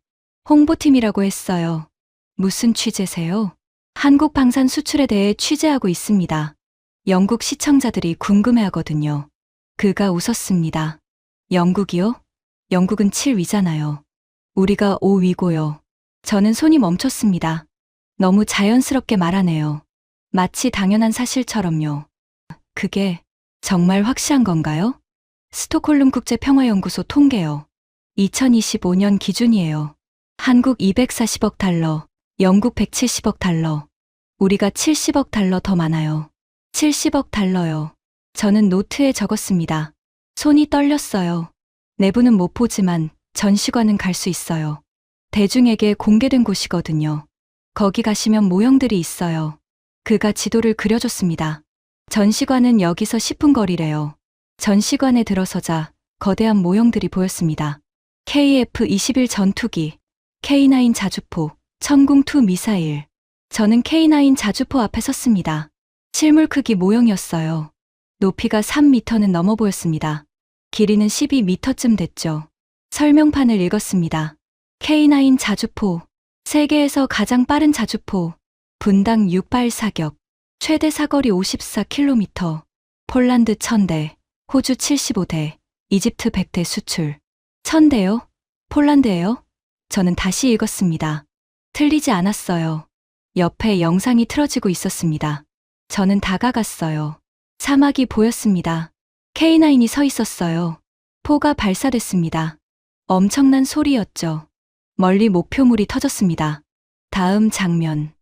홍보팀이라고 했어요. 무슨 취재세요? 한국 방산 수출에 대해 취재하고 있습니다. 영국 시청자들이 궁금해하거든요. 그가 웃었습니다. 영국이요? 영국은 7위잖아요. 우리가 5위고요. 저는 손이 멈췄습니다. 너무 자연스럽게 말하네요. 마치 당연한 사실처럼요. 그게 정말 확실한 건가요? 스톡홀름 국제평화연구소 통계요. 2025년 기준이에요. 한국 240억 달러, 영국 170억 달러. 우리가 70억 달러 더 많아요. 70억 달러요. 저는 노트에 적었습니다. 손이 떨렸어요. 내부는 못 보지만 전시관은 갈 수 있어요. 대중에게 공개된 곳이거든요. 거기 가시면 모형들이 있어요. 그가 지도를 그려줬습니다. 전시관은 여기서 10분 거리래요. 전시관에 들어서자 거대한 모형들이 보였습니다. KF-21 전투기, K9 자주포, 천궁2 미사일. 저는 K9 자주포 앞에 섰습니다. 실물 크기 모형이었어요. 높이가 3m는 넘어 보였습니다. 길이는 12m쯤 됐죠. 설명판을 읽었습니다. K9 자주포, 세계에서 가장 빠른 자주포, 분당 6발 사격, 최대 사거리 54km, 폴란드 1000대, 호주 75대, 이집트 100대 수출. 1000대요? 폴란드예요? 저는 다시 읽었습니다. 틀리지 않았어요. 옆에 영상이 틀어지고 있었습니다. 저는 다가갔어요. 사막이 보였습니다. K9이 서 있었어요. 포가 발사됐습니다. 엄청난 소리였죠. 멀리 목표물이 터졌습니다. 다음 장면.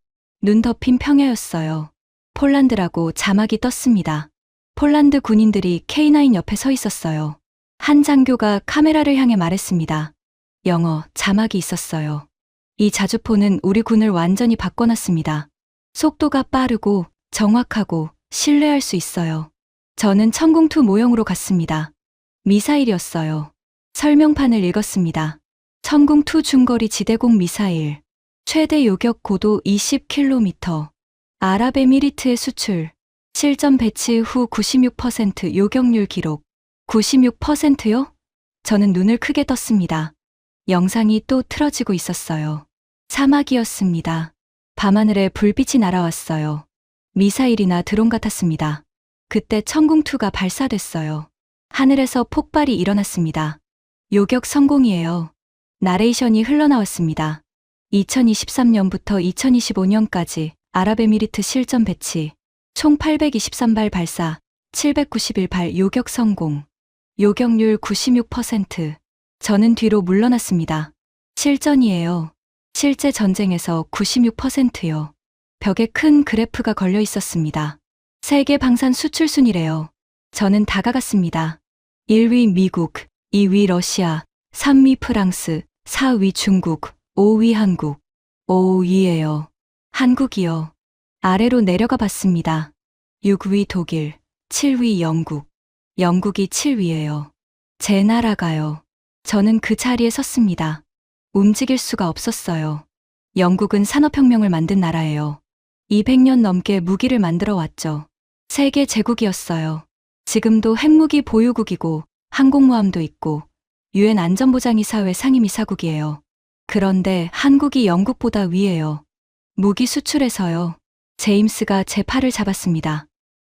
눈 덮인 평야였어요. 폴란드라고 자막이 떴습니다. 폴란드 군인들이 K9 옆에 서 있었어요. 한 장교가 카메라를 향해 말했습니다. 영어 자막이 있었어요. 이 자주포는 우리 군을 완전히 바꿔놨습니다. 속도가 빠르고 정확하고 신뢰할 수 있어요. 저는 천궁2 모형으로 갔습니다. 미사일이었어요. 설명판을 읽었습니다. 천궁2 중거리 지대공 미사일. 최대 요격 고도 20km. 아랍에미리트의 수출. 실전 배치 후 96% 요격률 기록. 96%요? 저는 눈을 크게 떴습니다. 영상이 또 틀어지고 있었어요. 사막이었습니다. 밤하늘에 불빛이 날아왔어요. 미사일이나 드론 같았습니다. 그때 천궁2가 발사됐어요. 하늘에서 폭발이 일어났습니다. 요격 성공이에요. 나레이션이 흘러나왔습니다. 2023년부터 2025년까지 아랍에미리트 실전 배치, 총 823발 발사, 791발 요격 성공, 요격률 96%. 저는 뒤로 물러났습니다. 실전이에요. 실제 전쟁에서 96%요. 벽에 큰 그래프가 걸려 있었습니다. 세계 방산 수출 순위래요. 저는 다가갔습니다. 1위 미국, 2위 러시아, 3위 프랑스, 4위 중국, 5위 한국. 5위예요. 한국이요. 아래로 내려가 봤습니다. 6위 독일, 7위 영국. 영국이 7위예요. 제 나라가요. 저는 그 자리에 섰습니다. 움직일 수가 없었어요. 영국은 산업혁명을 만든 나라예요. 200년 넘게 무기를 만들어 왔죠. 세계 제국이었어요. 지금도 핵무기 보유국이고 항공모함도 있고 유엔 안전보장이사회 상임이사국이에요. 그런데 한국이 영국보다 위예요. 무기 수출에서요. 제임스가 제 팔을 잡았습니다.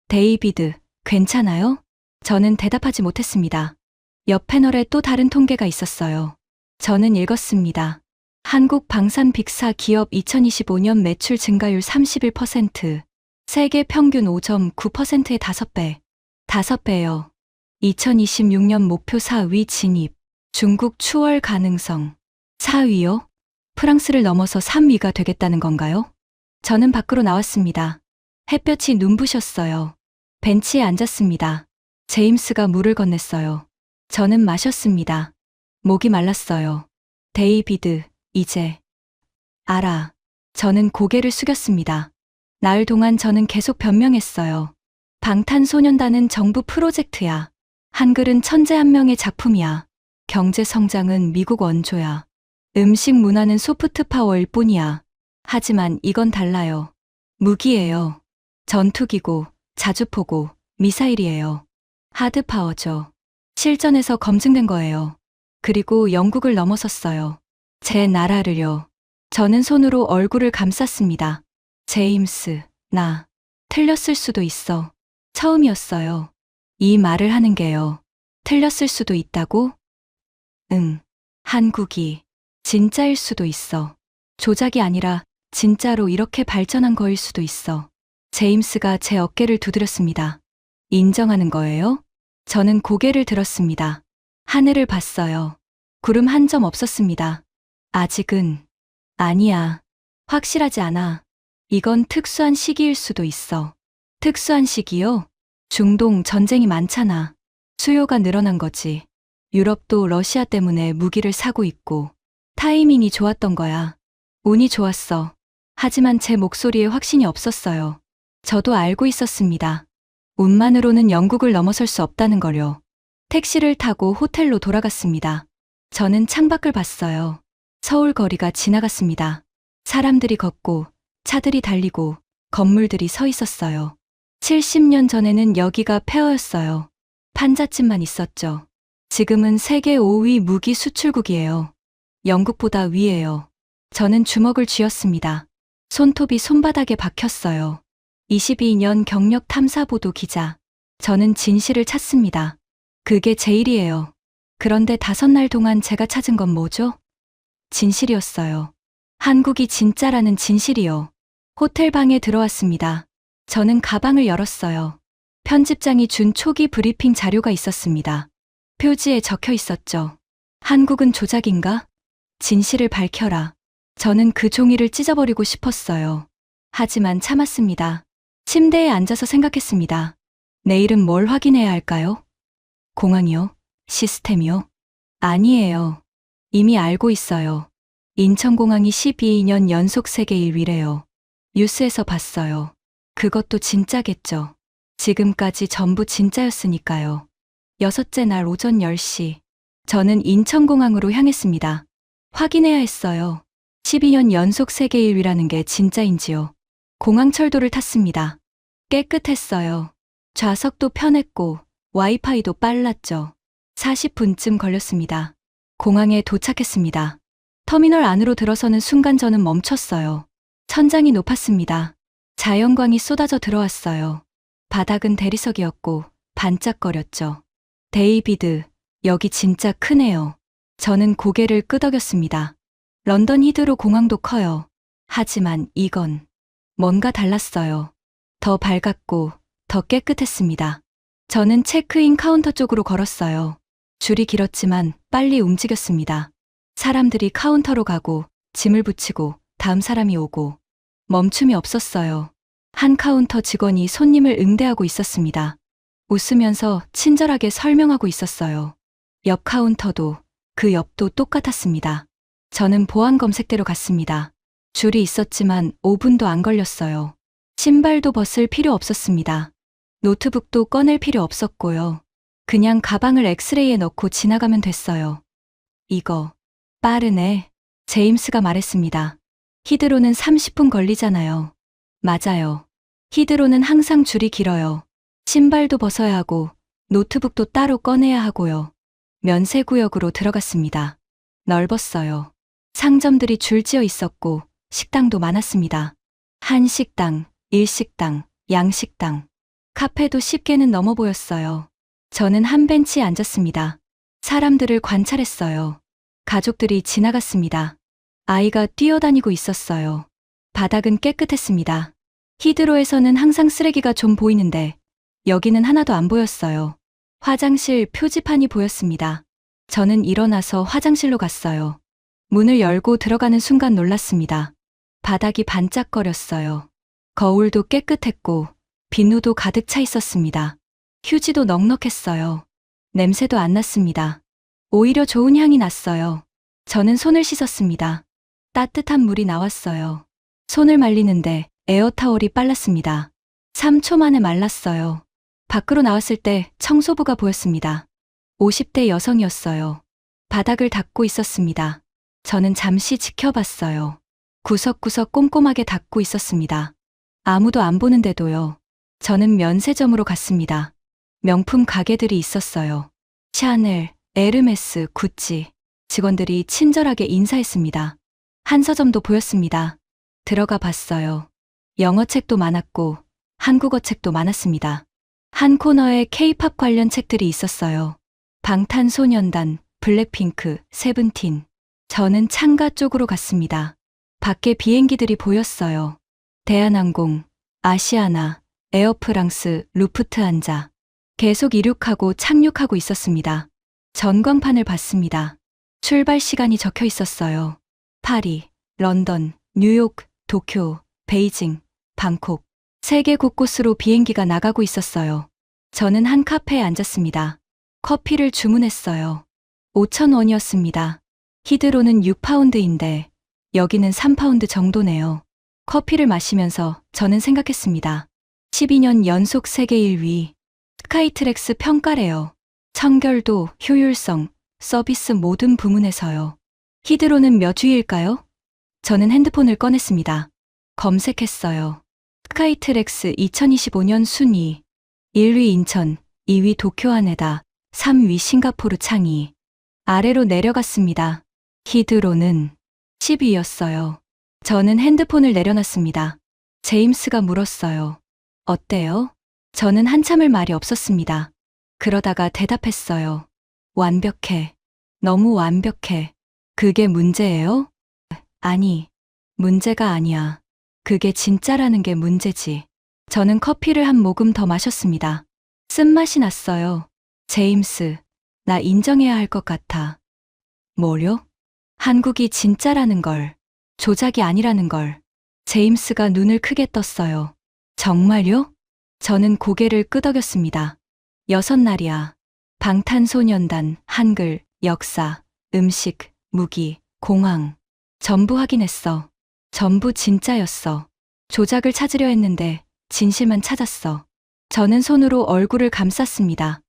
데이비드, 괜찮아요? 저는 대답하지 못했습니다. 옆 패널에 또 다른 통계가 있었어요. 저는 읽었습니다. 한국 방산 빅4 기업 2025년 매출 증가율 31%, 세계 평균 5.9%의 5배. 5배요. 2026년 목표 4위 진입. 중국 추월 가능성. 4위요? 프랑스를 넘어서 3위가 되겠다는 건가요? 저는 밖으로 나왔습니다. 햇볕이 눈부셨어요. 벤치에 앉았습니다. 제임스가 물을 건넸어요. 저는 마셨습니다. 목이 말랐어요. 데이비드, 이제 알아. 저는 고개를 숙였습니다. 나흘 동안 저는 계속 변명했어요. 방탄소년단은 정부 프로젝트야. 한글은 천재 한 명의 작품이야. 경제 성장은 미국 원조야. 음식 문화는 소프트 파워일 뿐이야. 하지만 이건 달라요. 무기예요. 전투기고, 자주포고, 미사일이에요. 하드 파워죠. 실전에서 검증된 거예요. 그리고 영국을 넘어섰어요. 제 나라를요. 저는 손으로 얼굴을 감쌌습니다. 제임스, 나 틀렸을 수도 있어. 처음이었어요. 이 말을 하는 게요. 틀렸을 수도 있다고? 응. 한국이 진짜일 수도 있어. 조작이 아니라 진짜로 이렇게 발전한 거일 수도 있어. 제임스가 제 어깨를 두드렸습니다. 인정하는 거예요? 저는 고개를 들었습니다. 하늘을 봤어요. 구름 한 점 없었습니다. 아직은 아니야. 확실하지 않아. 이건 특수한 시기일 수도 있어. 특수한 시기요? 중동 전쟁이 많잖아. 수요가 늘어난 거지. 유럽도 러시아 때문에 무기를 사고 있고. 타이밍이 좋았던 거야. 운이 좋았어. 하지만 제 목소리에 확신이 없었어요. 저도 알고 있었습니다. 운만으로는 영국을 넘어설 수 없다는 걸요. 택시를 타고 호텔로 돌아갔습니다. 저는 창밖을 봤어요. 서울 거리가 지나갔습니다. 사람들이 걷고, 차들이 달리고, 건물들이 서 있었어요. 70년 전에는 여기가 폐허였어요. 판잣집만 있었죠. 지금은 세계 5위 무기 수출국이에요. 영국보다 위에요. 저는 주먹을 쥐었습니다. 손톱이 손바닥에 박혔어요. 22년 경력 탐사보도 기자. 저는 진실을 찾습니다. 그게 제 일이에요. 그런데 5날 동안 제가 찾은 건 뭐죠? 진실이었어요. 한국이 진짜라는 진실이요. 호텔 방에 들어왔습니다. 저는 가방을 열었어요. 편집장이 준 초기 브리핑 자료가 있었습니다. 표지에 적혀 있었죠. 한국은 조작인가? 진실을 밝혀라. 저는 그 종이를 찢어버리고 싶었어요. 하지만 참았습니다. 침대에 앉아서 생각했습니다. 내일은 뭘 확인해야 할까요? 공항이요? 시스템이요? 아니에요. 이미 알고 있어요. 인천공항이 12년 연속 세계 1위래요. 뉴스에서 봤어요. 그것도 진짜겠죠. 지금까지 전부 진짜였으니까요. 6째 날 오전 10시. 저는 인천공항으로 향했습니다. 확인해야 했어요. 12년 연속 세계 1위라는 게 진짜인지요. 공항철도를 탔습니다. 깨끗했어요. 좌석도 편했고 와이파이도 빨랐죠. 40분쯤 걸렸습니다. 공항에 도착했습니다. 터미널 안으로 들어서는 순간 저는 멈췄어요. 천장이 높았습니다. 자연광이 쏟아져 들어왔어요. 바닥은 대리석이었고 반짝거렸죠. 데이비드, 여기 진짜 크네요. 저는 고개를 끄덕였습니다. 런던 히드로 공항도 커요. 하지만 이건 뭔가 달랐어요. 더 밝았고 더 깨끗했습니다. 저는 체크인 카운터 쪽으로 걸었어요. 줄이 길었지만 빨리 움직였습니다. 사람들이 카운터로 가고 짐을 붙이고 다음 사람이 오고 멈춤이 없었어요. 한 카운터 직원이 손님을 응대하고 있었습니다. 웃으면서 친절하게 설명하고 있었어요. 옆 카운터도 그 옆도 똑같았습니다. 저는 보안 검색대로 갔습니다. 줄이 있었지만 5분도 안 걸렸어요. 신발도 벗을 필요 없었습니다. 노트북도 꺼낼 필요 없었고요. 그냥 가방을 엑스레이에 넣고 지나가면 됐어요. 이거 빠르네. 제임스가 말했습니다. 히드로는 30분 걸리잖아요. 맞아요. 히드로는 항상 줄이 길어요. 신발도 벗어야 하고 노트북도 따로 꺼내야 하고요. 면세구역으로 들어갔습니다. 넓었어요. 상점들이 줄지어 있었고 식당도 많았습니다. 한식당, 일식당, 양식당. 카페도 10개는 넘어 보였어요. 저는 한 벤치에 앉았습니다. 사람들을 관찰했어요. 가족들이 지나갔습니다. 아이가 뛰어다니고 있었어요. 바닥은 깨끗했습니다. 히드로에서는 항상 쓰레기가 좀 보이는데 여기는 하나도 안 보였어요. 화장실 표지판이 보였습니다. 저는 일어나서 화장실로 갔어요. 문을 열고 들어가는 순간 놀랐습니다. 바닥이 반짝거렸어요. 거울도 깨끗했고 비누도 가득 차 있었습니다. 휴지도 넉넉했어요. 냄새도 안 났습니다. 오히려 좋은 향이 났어요. 저는 손을 씻었습니다. 따뜻한 물이 나왔어요. 손을 말리는데 에어타올이 빨랐습니다. 3초 만에 말랐어요. 밖으로 나왔을 때 청소부가 보였습니다. 50대 여성이었어요. 바닥을 닦고 있었습니다. 저는 잠시 지켜봤어요. 구석구석 꼼꼼하게 닦고 있었습니다. 아무도 안 보는데도요. 저는 면세점으로 갔습니다. 명품 가게들이 있었어요. 샤넬, 에르메스, 구찌. 직원들이 친절하게 인사했습니다. 한 서점도 보였습니다. 들어가 봤어요. 영어 책도 많았고 한국어 책도 많았습니다. 한 코너에 K-팝 관련 책들이 있었어요. 방탄소년단, 블랙핑크, 세븐틴. 저는 창가 쪽으로 갔습니다. 밖에 비행기들이 보였어요. 대한항공, 아시아나, 에어프랑스, 루프트한자. 계속 이륙하고 착륙하고 있었습니다. 전광판을 봤습니다. 출발 시간이 적혀 있었어요. 파리, 런던, 뉴욕, 도쿄, 베이징, 방콕. 세계 곳곳으로 비행기가 나가고 있었어요. 저는 한 카페에 앉았습니다. 커피를 주문했어요. 5,000원이었습니다. 히드로는 6파운드인데 여기는 3파운드 정도네요. 커피를 마시면서 저는 생각했습니다. 12년 연속 세계 1위. 스카이트랙스 평가래요. 청결도, 효율성, 서비스 모든 부문에서요. 히드로는 몇 위일까요? 저는 핸드폰을 꺼냈습니다. 검색했어요. 스카이트랙스 2025년 순위. 1위 인천, 2위 도쿄 하네다, 3위 싱가포르 창이. 아래로 내려갔습니다. 히드로는 10위였어요. 저는 핸드폰을 내려놨습니다. 제임스가 물었어요. 어때요? 저는 한참을 말이 없었습니다. 그러다가 대답했어요. 완벽해. 너무 완벽해. 그게 문제예요? 아니, 문제가 아니야. 그게 진짜라는 게 문제지. 저는 커피를 한 모금 더 마셨습니다. 쓴맛이 났어요. 제임스, 나 인정해야 할 것 같아. 뭐요? 한국이 진짜라는 걸, 조작이 아니라는 걸. 제임스가 눈을 크게 떴어요. 정말요? 저는 고개를 끄덕였습니다. 6날이야. 방탄소년단, 한글, 역사, 음식, 무기, 공항. 전부 확인했어. 전부 진짜였어. 조작을 찾으려 했는데 진실만 찾았어. 저는 손으로 얼굴을 감쌌습니다.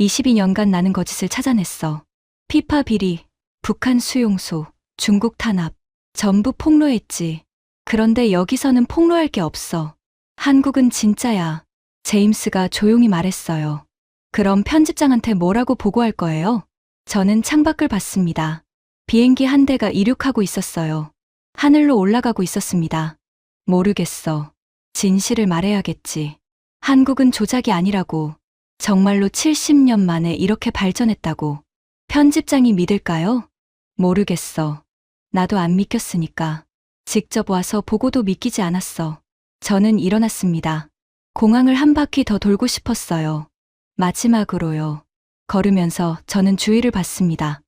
22년간 나는 거짓을 찾아냈어. 피파 비리, 북한 수용소, 중국 탄압, 전부 폭로했지. 그런데 여기서는 폭로할 게 없어. 한국은 진짜야. 제임스가 조용히 말했어요. 그럼 편집장한테 뭐라고 보고할 거예요? 저는 창밖을 봤습니다. 비행기 한 대가 이륙하고 있었어요. 하늘로 올라가고 있었습니다. 모르겠어. 진실을 말해야겠지. 한국은 조작이 아니라고. 정말로 70년 만에 이렇게 발전했다고. 편집장이 믿을까요? 모르겠어. 나도 안 믿겼으니까. 직접 와서 보고도 믿기지 않았어. 저는 일어났습니다. 공항을 한 바퀴 더 돌고 싶었어요. 마지막으로요. 걸으면서 저는 주위를 봤습니다.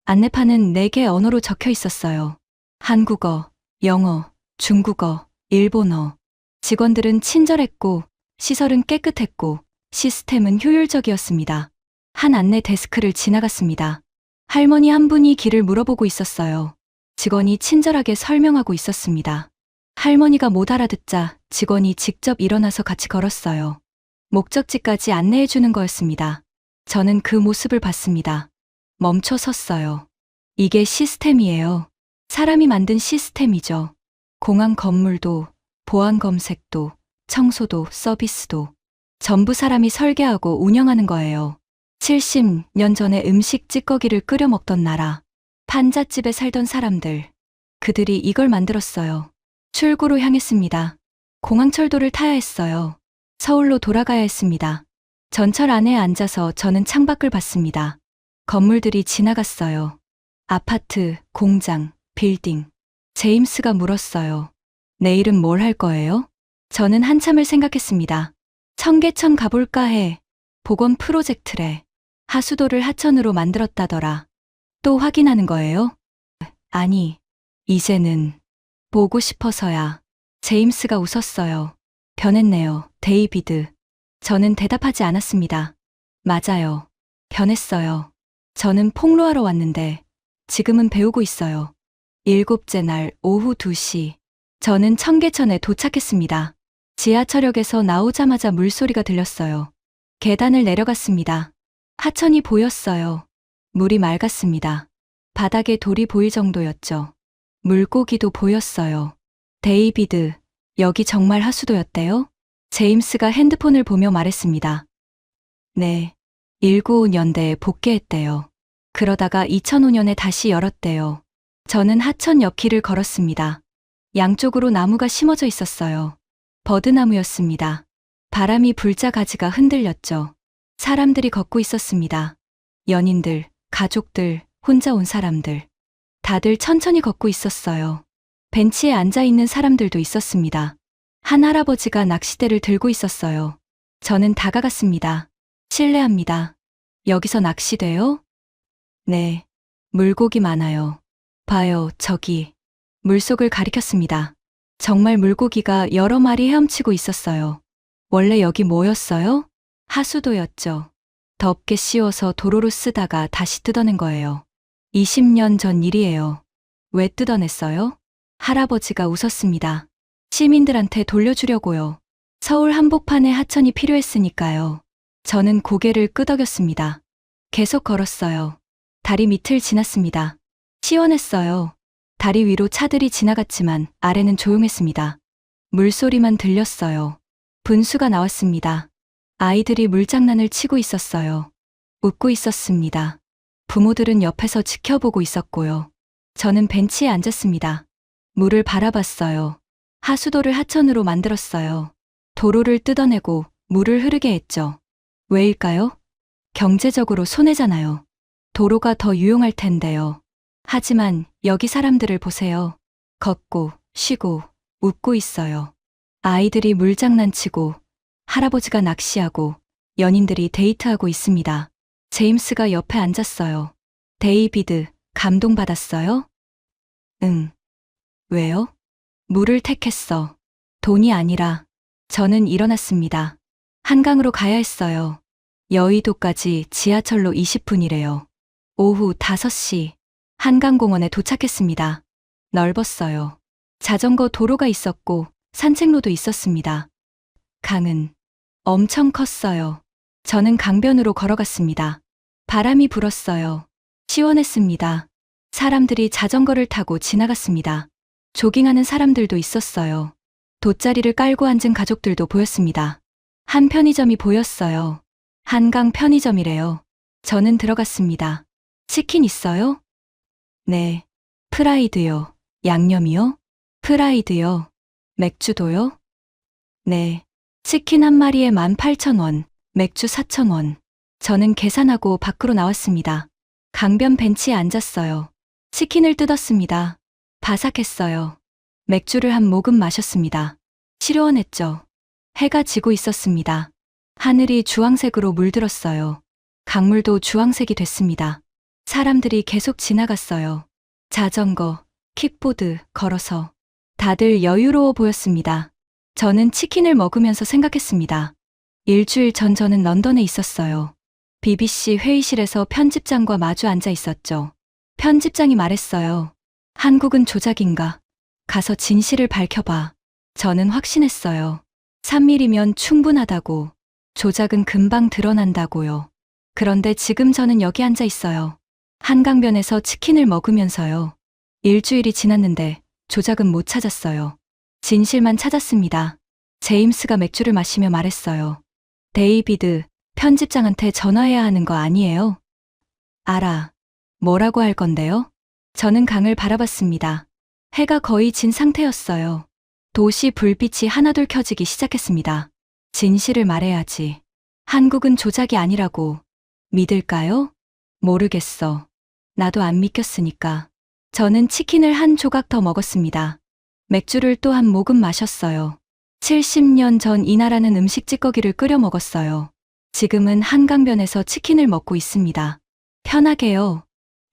안내판은 4개 언어로 적혀 있었어요. 한국어, 영어, 중국어, 일본어. 직원들은 친절했고, 시설은 깨끗했고, 시스템은 효율적이었습니다. 한 안내 데스크를 지나갔습니다. 할머니 한 분이 길을 물어보고 있었어요. 직원이 친절하게 설명하고 있었습니다. 할머니가 못 알아듣자 직원이 직접 일어나서 같이 걸었어요. 목적지까지 안내해 주는 거였습니다. 저는 그 모습을 봤습니다. 멈춰 섰어요. 이게 시스템이에요. 사람이 만든 시스템이죠. 공항 건물도, 보안 검색도, 청소도, 서비스도 전부 사람이 설계하고 운영하는 거예요. 70년 전에 음식 찌꺼기를 끓여 먹던 나라, 판잣집에 살던 사람들, 그들이 이걸 만들었어요. 출구로 향했습니다. 공항철도를 타야 했어요. 서울로 돌아가야 했습니다. 전철 안에 앉아서 저는 창밖을 봤습니다. 건물들이 지나갔어요. 아파트, 공장, 빌딩. 제임스가 물었어요. 내일은 뭘 할 거예요? 저는 한참을 생각했습니다. 청계천 가볼까 해. 복원 프로젝트래. 하수도를 하천으로 만들었다더라. 또 확인하는 거예요? 아니, 이제는 보고 싶어서야. 제임스가 웃었어요. 변했네요, 데이비드. 저는 대답하지 않았습니다. 맞아요. 변했어요. 저는 폭로하러 왔는데 지금은 배우고 있어요. 일곱째 날 오후 2시. 저는 청계천에 도착했습니다. 지하철역에서 나오자마자 물소리가 들렸어요. 계단을 내려갔습니다. 하천이 보였어요. 물이 맑았습니다. 바닥에 돌이 보일 정도였죠. 물고기도 보였어요. 데이비드, 여기 정말 하수도였대요? 제임스가 핸드폰을 보며 말했습니다. 네. 195년대에 복귀했대요. 그러다가 2005년에 다시 열었대요. 저는 하천 옆 길을 걸었습니다. 양쪽으로 나무가 심어져 있었어요. 버드나무였습니다. 바람이 불자 가지가 흔들렸죠. 사람들이 걷고 있었습니다. 연인들, 가족들, 혼자 온 사람들. 다들 천천히 걷고 있었어요. 벤치에 앉아 있는 사람들도 있었습니다. 한 할아버지가 낚싯대를 들고 있었어요. 저는 다가갔습니다. 실례합니다. 여기서 낚시돼요? 네. 물고기 많아요. 봐요, 저기. 물속을 가리켰습니다. 정말 물고기가 여러 마리 헤엄치고 있었어요. 원래 여기 뭐였어요? 하수도였죠. 덥게 씌워서 도로로 쓰다가 다시 뜯어낸 거예요. 20년 전 일이에요. 왜 뜯어냈어요? 할아버지가 웃었습니다. 시민들한테 돌려주려고요. 서울 한복판에 하천이 필요했으니까요. 저는 고개를 끄덕였습니다. 계속 걸었어요. 다리 밑을 지났습니다. 시원했어요. 다리 위로 차들이 지나갔지만 아래는 조용했습니다. 물소리만 들렸어요. 분수가 나왔습니다. 아이들이 물장난을 치고 있었어요. 웃고 있었습니다. 부모들은 옆에서 지켜보고 있었고요. 저는 벤치에 앉았습니다. 물을 바라봤어요. 하수도를 하천으로 만들었어요. 도로를 뜯어내고 물을 흐르게 했죠. 왜일까요? 경제적으로 손해잖아요. 도로가 더 유용할 텐데요. 하지만 여기 사람들을 보세요. 걷고, 쉬고, 웃고 있어요. 아이들이 물장난치고, 할아버지가 낚시하고, 연인들이 데이트하고 있습니다. 제임스가 옆에 앉았어요. 데이비드, 감동받았어요? 응. 왜요? 물을 택했어. 돈이 아니라. 저는 일어났습니다. 한강으로 가야 했어요. 여의도까지 지하철로 20분이래요. 오후 5시. 한강공원에 도착했습니다. 넓었어요. 자전거 도로가 있었고 산책로도 있었습니다. 강은 엄청 컸어요. 저는 강변으로 걸어갔습니다. 바람이 불었어요. 시원했습니다. 사람들이 자전거를 타고 지나갔습니다. 조깅하는 사람들도 있었어요. 돗자리를 깔고 앉은 가족들도 보였습니다. 한 편의점이 보였어요. 한강 편의점이래요. 저는 들어갔습니다. 치킨 있어요? 네. 프라이드요. 양념이요? 프라이드요. 맥주도요? 네. 치킨 한 마리에 18,000원, 맥주 4,000원. 저는 계산하고 밖으로 나왔습니다. 강변 벤치에 앉았어요. 치킨을 뜯었습니다. 바삭했어요. 맥주를 한 모금 마셨습니다. 시원했죠. 해가 지고 있었습니다. 하늘이 주황색으로 물들었어요. 강물도 주황색이 됐습니다. 사람들이 계속 지나갔어요. 자전거, 킥보드, 걸어서. 다들 여유로워 보였습니다. 저는 치킨을 먹으면서 생각했습니다. 일주일 전 저는 런던에 있었어요. BBC 회의실에서 편집장과 마주 앉아 있었죠. 편집장이 말했어요. 한국은 조작인가? 가서 진실을 밝혀봐. 저는 확신했어요. 3mm면 충분하다고. 조작은 금방 드러난다고요. 그런데 지금 저는 여기 앉아 있어요. 한강변에서 치킨을 먹으면서요. 일주일이 지났는데 조작은 못 찾았어요. 진실만 찾았습니다. 제임스가 맥주를 마시며 말했어요. 데이비드, 편집장한테 전화해야 하는 거 아니에요? 알아. 뭐라고 할 건데요? 저는 강을 바라봤습니다. 해가 거의 진 상태였어요. 도시 불빛이 하나둘 켜지기 시작했습니다. 진실을 말해야지. 한국은 조작이 아니라고. 믿을까요? 모르겠어. 나도 안 믿겼으니까. 저는 치킨을 한 조각 더 먹었습니다. 맥주를 또 한 모금 마셨어요. 70년 전 이 나라는 음식 찌꺼기를 끓여 먹었어요. 지금은 한강변에서 치킨을 먹고 있습니다. 편하게요.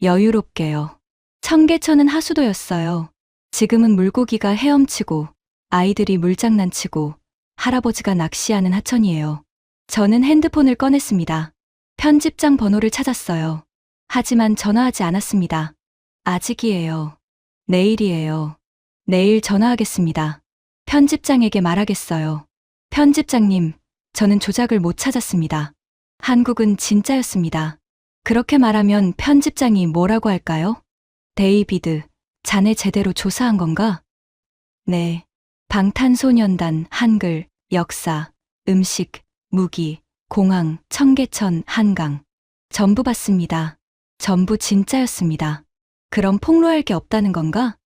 여유롭게요. 청계천은 하수도였어요. 지금은 물고기가 헤엄치고 아이들이 물장난치고 할아버지가 낚시하는 하천이에요. 저는 핸드폰을 꺼냈습니다. 편집장 번호를 찾았어요. 하지만 전화하지 않았습니다. 아직이에요. 내일이에요. 내일 전화하겠습니다. 편집장에게 말하겠어요. 편집장님, 저는 조작을 못 찾았습니다. 한국은 진짜였습니다. 그렇게 말하면 편집장이 뭐라고 할까요? 데이비드, 자네 제대로 조사한 건가? 네. 방탄소년단, 한글, 역사, 음식, 무기, 공항, 청계천, 한강. 전부 봤습니다. 전부 진짜였습니다. 그럼 폭로할 게 없다는 건가?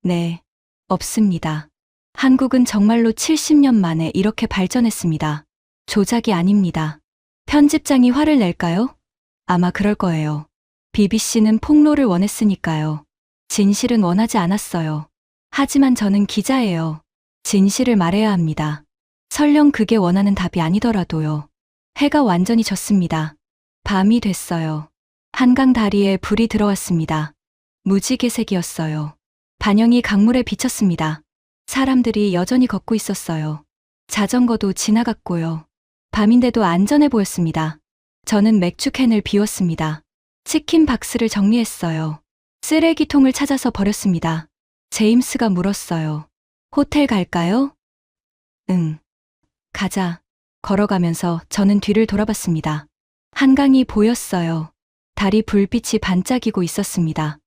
네. 없습니다. 한국은 정말로 70년 만에 이렇게 발전했습니다. 조작이 아닙니다. 편집장이 화를 낼까요? 아마 그럴 거예요. BBC는 폭로를 원했으니까요. 진실은 원하지 않았어요. 하지만 저는 기자예요. 진실을 말해야 합니다. 설령 그게 원하는 답이 아니더라도요. 해가 완전히 졌습니다. 밤이 됐어요. 한강 다리에 불이 들어왔습니다. 무지개색이었어요. 반영이 강물에 비쳤습니다. 사람들이 여전히 걷고 있었어요. 자전거도 지나갔고요. 밤인데도 안전해 보였습니다. 저는 맥주캔을 비웠습니다. 치킨 박스를 정리했어요. 쓰레기통을 찾아서 버렸습니다. 제임스가 물었어요. 호텔 갈까요? 응. 가자. 걸어가면서 저는 뒤를 돌아봤습니다. 한강이 보였어요. 달이 불빛이 반짝이고 있었습니다.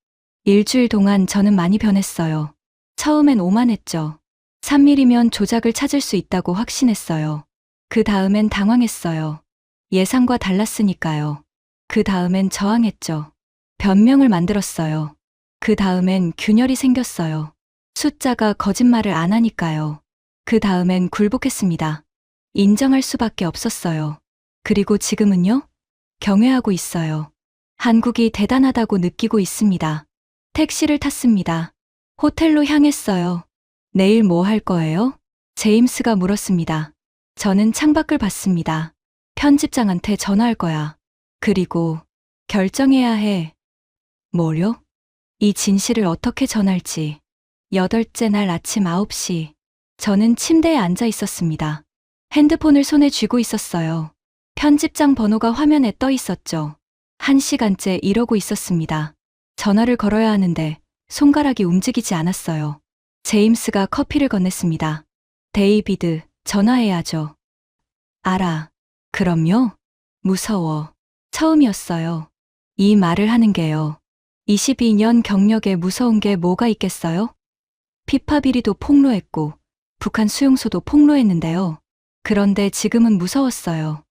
일주일 동안 저는 많이 변했어요. 처음엔 오만했죠. 3mm면 조작을 찾을 수 있다고 확신했어요. 그 다음엔 당황했어요. 예상과 달랐으니까요. 그 다음엔 저항했죠. 변명을 만들었어요. 그 다음엔 균열이 생겼어요. 숫자가 거짓말을 안 하니까요. 그 다음엔 굴복했습니다. 인정할 수밖에 없었어요. 그리고 지금은요? 경외하고 있어요. 한국이 대단하다고 느끼고 있습니다. 택시를 탔습니다. 호텔로 향했어요. 내일 뭐 할 거예요? 제임스가 물었습니다. 저는 창밖을 봤습니다. 편집장한테 전화할 거야. 그리고 결정해야 해. 뭐요? 이 진실을 어떻게 전할지. 8째 날 아침 9시. 저는 침대에 앉아 있었습니다. 핸드폰을 손에 쥐고 있었어요. 편집장 번호가 화면에 떠 있었죠. 1시간째 이러고 있었습니다. 전화를 걸어야 하는데 손가락이 움직이지 않았어요. 제임스가 커피를 건넸습니다. 데이비드, 전화해야죠. 알아. 그럼요? 무서워. 처음이었어요. 이 말을 하는 게요. 22년 경력에 무서운 게 뭐가 있겠어요? 피파 비리도 폭로했고 북한 수용소도 폭로했는데요. 그런데 지금은 무서웠어요.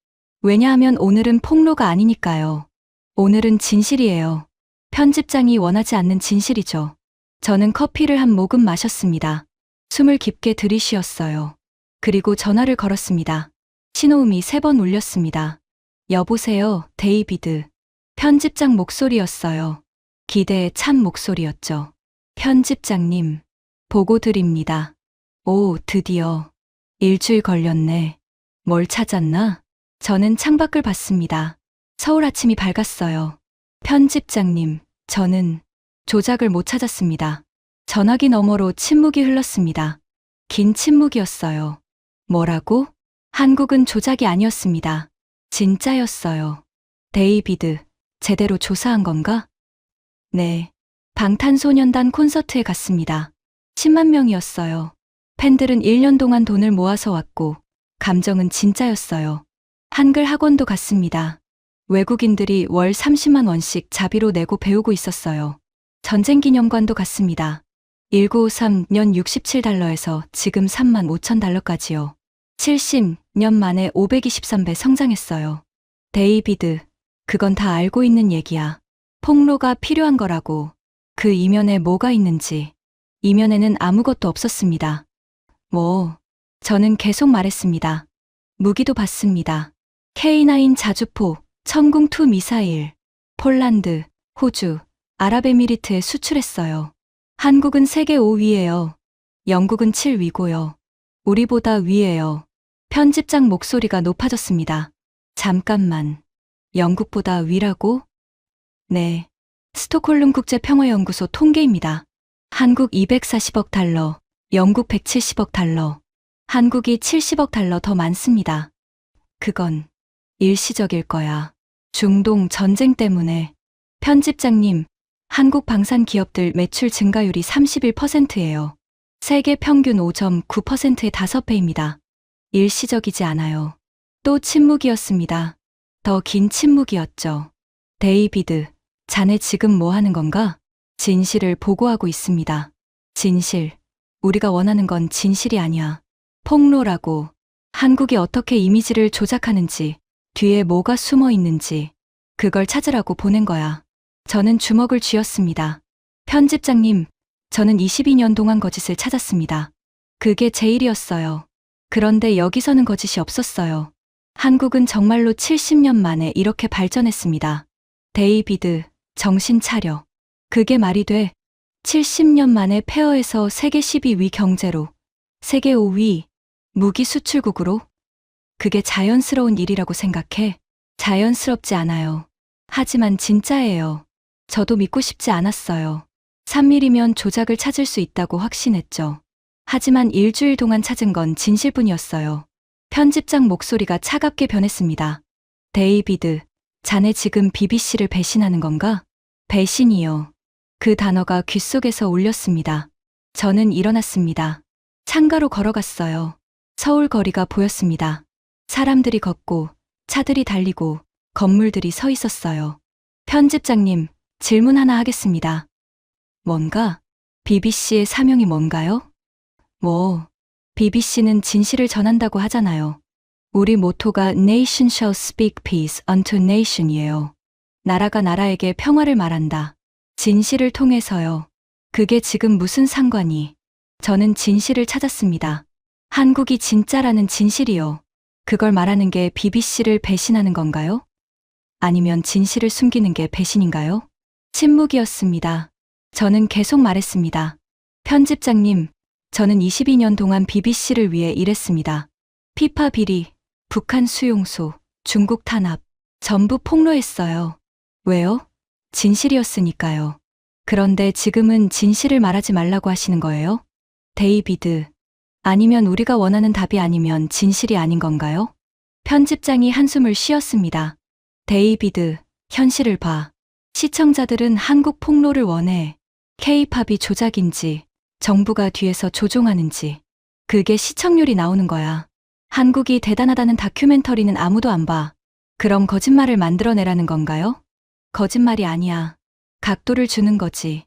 왜냐하면 오늘은 폭로가 아니니까요. 오늘은 진실이에요. 편집장이 원하지 않는 진실이죠. 저는 커피를 한 모금 마셨습니다. 숨을 깊게 들이쉬었어요. 그리고 전화를 걸었습니다. 신호음이 3번 울렸습니다. 여보세요, 데이비드. 편집장 목소리였어요. 기대의 참 목소리였죠. 편집장님, 보고 드립니다. 오, 드디어. 일주일 걸렸네. 뭘 찾았나? 저는 창밖을 봤습니다. 서울 아침이 밝았어요. 편집장님, 저는 조작을 못 찾았습니다. 전화기 너머로 침묵이 흘렀습니다. 긴 침묵이었어요. 뭐라고? 한국은 조작이 아니었습니다. 진짜였어요. 데이비드, 제대로 조사한 건가? 네. 방탄소년단 콘서트에 갔습니다. 10만 명이었어요. 팬들은 1년 동안 돈을 모아서 왔고, 감정은 진짜였어요. 한글 학원도 갔습니다. 외국인들이 월 30만 원씩 자비로 내고 배우고 있었어요. 전쟁기념관도 갔습니다. 1953년 67달러에서 지금 3만 5천 달러까지요. 70년 만에 523배 성장했어요. 데이비드, 그건 다 알고 있는 얘기야. 폭로가 필요한 거라고. 그 이면에 뭐가 있는지. 이면에는 아무것도 없었습니다. 저는 계속 말했습니다. 무기도 봤습니다. K9 자주포, 천궁2 미사일, 폴란드, 호주, 아랍에미리트에 수출했어요. 한국은 세계 5위예요. 영국은 7위고요. 우리보다 위에요. 편집장 목소리가 높아졌습니다. 잠깐만. 영국보다 위라고? 네. 스톡홀름 국제평화연구소 통계입니다. 한국 240억 달러, 영국 170억 달러, 한국이 70억 달러 더 많습니다. 그건 일시적일 거야. 중동 전쟁 때문에. 편집장님, 한국 방산 기업들 매출 증가율이 31%예요. 세계 평균 5.9%의 5배입니다. 일시적이지 않아요. 또 침묵이었습니다. 더 긴 침묵이었죠. 데이비드, 자네 지금 뭐 하는 건가? 진실을 보고하고 있습니다. 진실. 우리가 원하는 건 진실이 아니야. 폭로라고. 한국이 어떻게 이미지를 조작하는지, 뒤에 뭐가 숨어 있는지, 그걸 찾으라고 보낸 거야. 저는 주먹을 쥐었습니다. 편집장님, 저는 22년 동안 거짓을 찾았습니다. 그게 제 일이었어요. 그런데 여기서는 거짓이 없었어요. 한국은 정말로 70년 만에 이렇게 발전했습니다. 데이비드, 정신 차려. 그게 말이 돼. 70년 만에 폐허에서 세계 12위 경제로, 세계 5위 무기 수출국으로? 그게 자연스러운 일이라고 생각해? 자연스럽지 않아요. 하지만 진짜예요. 저도 믿고 싶지 않았어요. 3mm면 조작을 찾을 수 있다고 확신했죠. 하지만 일주일 동안 찾은 건 진실뿐이었어요. 편집장 목소리가 차갑게 변했습니다. 데이비드, 자네 지금 BBC를 배신하는 건가? 배신이요. 그 단어가 귓속에서 울렸습니다. 저는 일어났습니다. 창가로 걸어갔어요. 서울 거리가 보였습니다. 사람들이 걷고, 차들이 달리고, 건물들이 서 있었어요. 편집장님, 질문 하나 하겠습니다. 뭔가? BBC의 사명이 뭔가요? BBC는 진실을 전한다고 하잖아요. 우리 모토가 Nation shall speak peace unto nation이에요. 나라가 나라에게 평화를 말한다. 진실을 통해서요. 그게 지금 무슨 상관이? 저는 진실을 찾았습니다. 한국이 진짜라는 진실이요. 그걸 말하는 게 BBC를 배신하는 건가요? 아니면 진실을 숨기는 게 배신인가요? 침묵이었습니다. 저는 계속 말했습니다. 편집장님, 저는 22년 동안 BBC를 위해 일했습니다. 피파 비리, 북한 수용소, 중국 탄압, 전부 폭로했어요. 왜요? 진실이었으니까요. 그런데 지금은 진실을 말하지 말라고 하시는 거예요? 데이비드, 아니면 우리가 원하는 답이 아니면 진실이 아닌 건가요? 편집장이 한숨을 쉬었습니다. 데이비드, 현실을 봐. 시청자들은 한국 폭로를 원해. K-팝이 조작인지, 정부가 뒤에서 조종하는지. 그게 시청률이 나오는 거야. 한국이 대단하다는 다큐멘터리는 아무도 안 봐. 그럼 거짓말을 만들어내라는 건가요? 거짓말이 아니야. 각도를 주는 거지.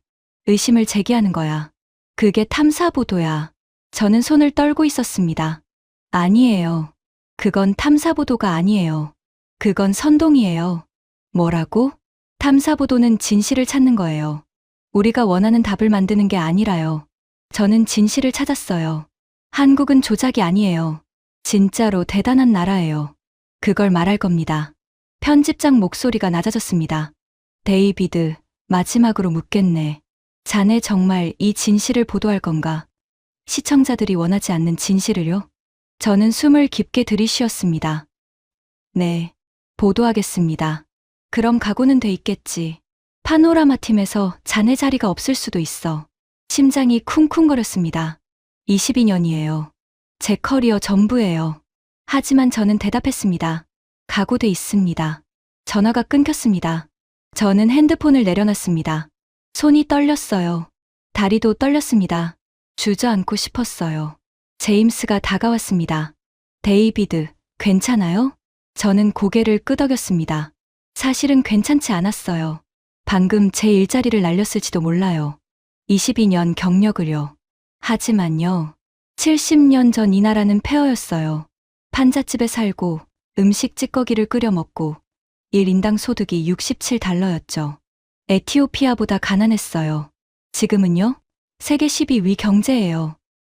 의심을 제기하는 거야. 그게 탐사보도야. 저는 손을 떨고 있었습니다. 아니에요. 그건 탐사보도가 아니에요. 그건 선동이에요. 뭐라고? 탐사보도는 진실을 찾는 거예요. 우리가 원하는 답을 만드는 게 아니라요. 저는 진실을 찾았어요. 한국은 조작이 아니에요. 진짜로 대단한 나라예요. 그걸 말할 겁니다. 편집장 목소리가 낮아졌습니다. 데이비드, 마지막으로 묻겠네. 자네 정말 이 진실을 보도할 건가? 시청자들이 원하지 않는 진실을요? 저는 숨을 깊게 들이쉬었습니다. 네, 보도하겠습니다. 그럼 각오는 돼 있겠지. 파노라마 팀에서 자네 자리가 없을 수도 있어. 심장이 쿵쿵거렸습니다. 22년이에요. 제 커리어 전부예요. 하지만 저는 대답했습니다. 각오돼 있습니다. 전화가 끊겼습니다. 저는 핸드폰을 내려놨습니다. 손이 떨렸어요. 다리도 떨렸습니다. 주저앉고 싶었어요. 제임스가 다가왔습니다. 데이비드, 괜찮아요? 저는 고개를 끄덕였습니다. 사실은 괜찮지 않았어요. 방금 제 일자리를 날렸을지도 몰라요. 22년 경력을요. 하지만요. 70년 전 이 나라는 폐허였어요. 판잣집에 살고 음식 찌꺼기를 끓여 먹고 1인당 소득이 67달러였죠. 에티오피아보다 가난했어요. 지금은요? 세계 12위 경제예요.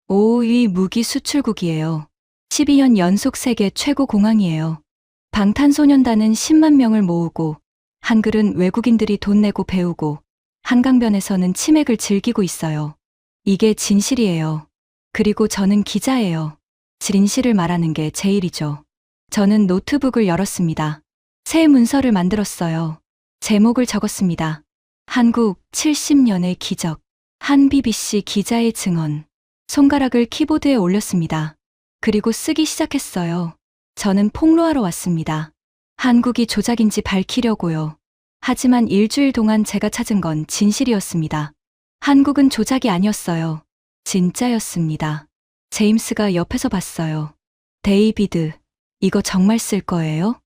5위 무기 수출국이에요. 12년 연속 세계 최고 공항이에요. 방탄소년단은 10만 명을 모으고 한글은 외국인들이 돈 내고 배우고 한강변에서는 치맥을 즐기고 있어요. 이게 진실이에요. 그리고 저는 기자예요. 진실을 말하는 게 제일이죠. 저는 노트북을 열었습니다. 새 문서를 만들었어요. 제목을 적었습니다. 한국 70년의 기적. 한 BBC 기자의 증언. 손가락을 키보드에 올렸습니다. 그리고 쓰기 시작했어요. 저는 폭로하러 왔습니다. 한국이 조작인지 밝히려고요. 하지만 일주일 동안 제가 찾은 건 진실이었습니다. 한국은 조작이 아니었어요. 진짜였습니다. 제임스가 옆에서 봤어요. 데이비드, 이거 정말 쓸 거예요?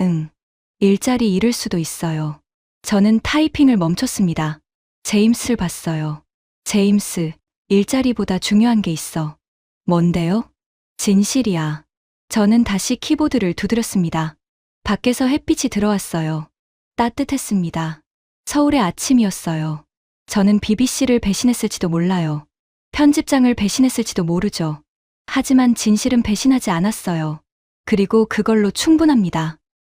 응. 일자리 잃을 수도 있어요. 저는 타이핑을 멈췄습니다. 제임스를 봤어요. 제임스, 일자리보다 중요한 게 있어. 뭔데요? 진실이야. 저는 다시 키보드를 두드렸습니다. 밖에서 햇빛이 들어왔어요. 따뜻했습니다. 서울의 아침이었어요. 저는 BBC를 배신했을지도 몰라요. 편집장을 배신했을지도 모르죠. 하지만 진실은 배신하지 않았어요. 그리고 그걸로 충분합니다.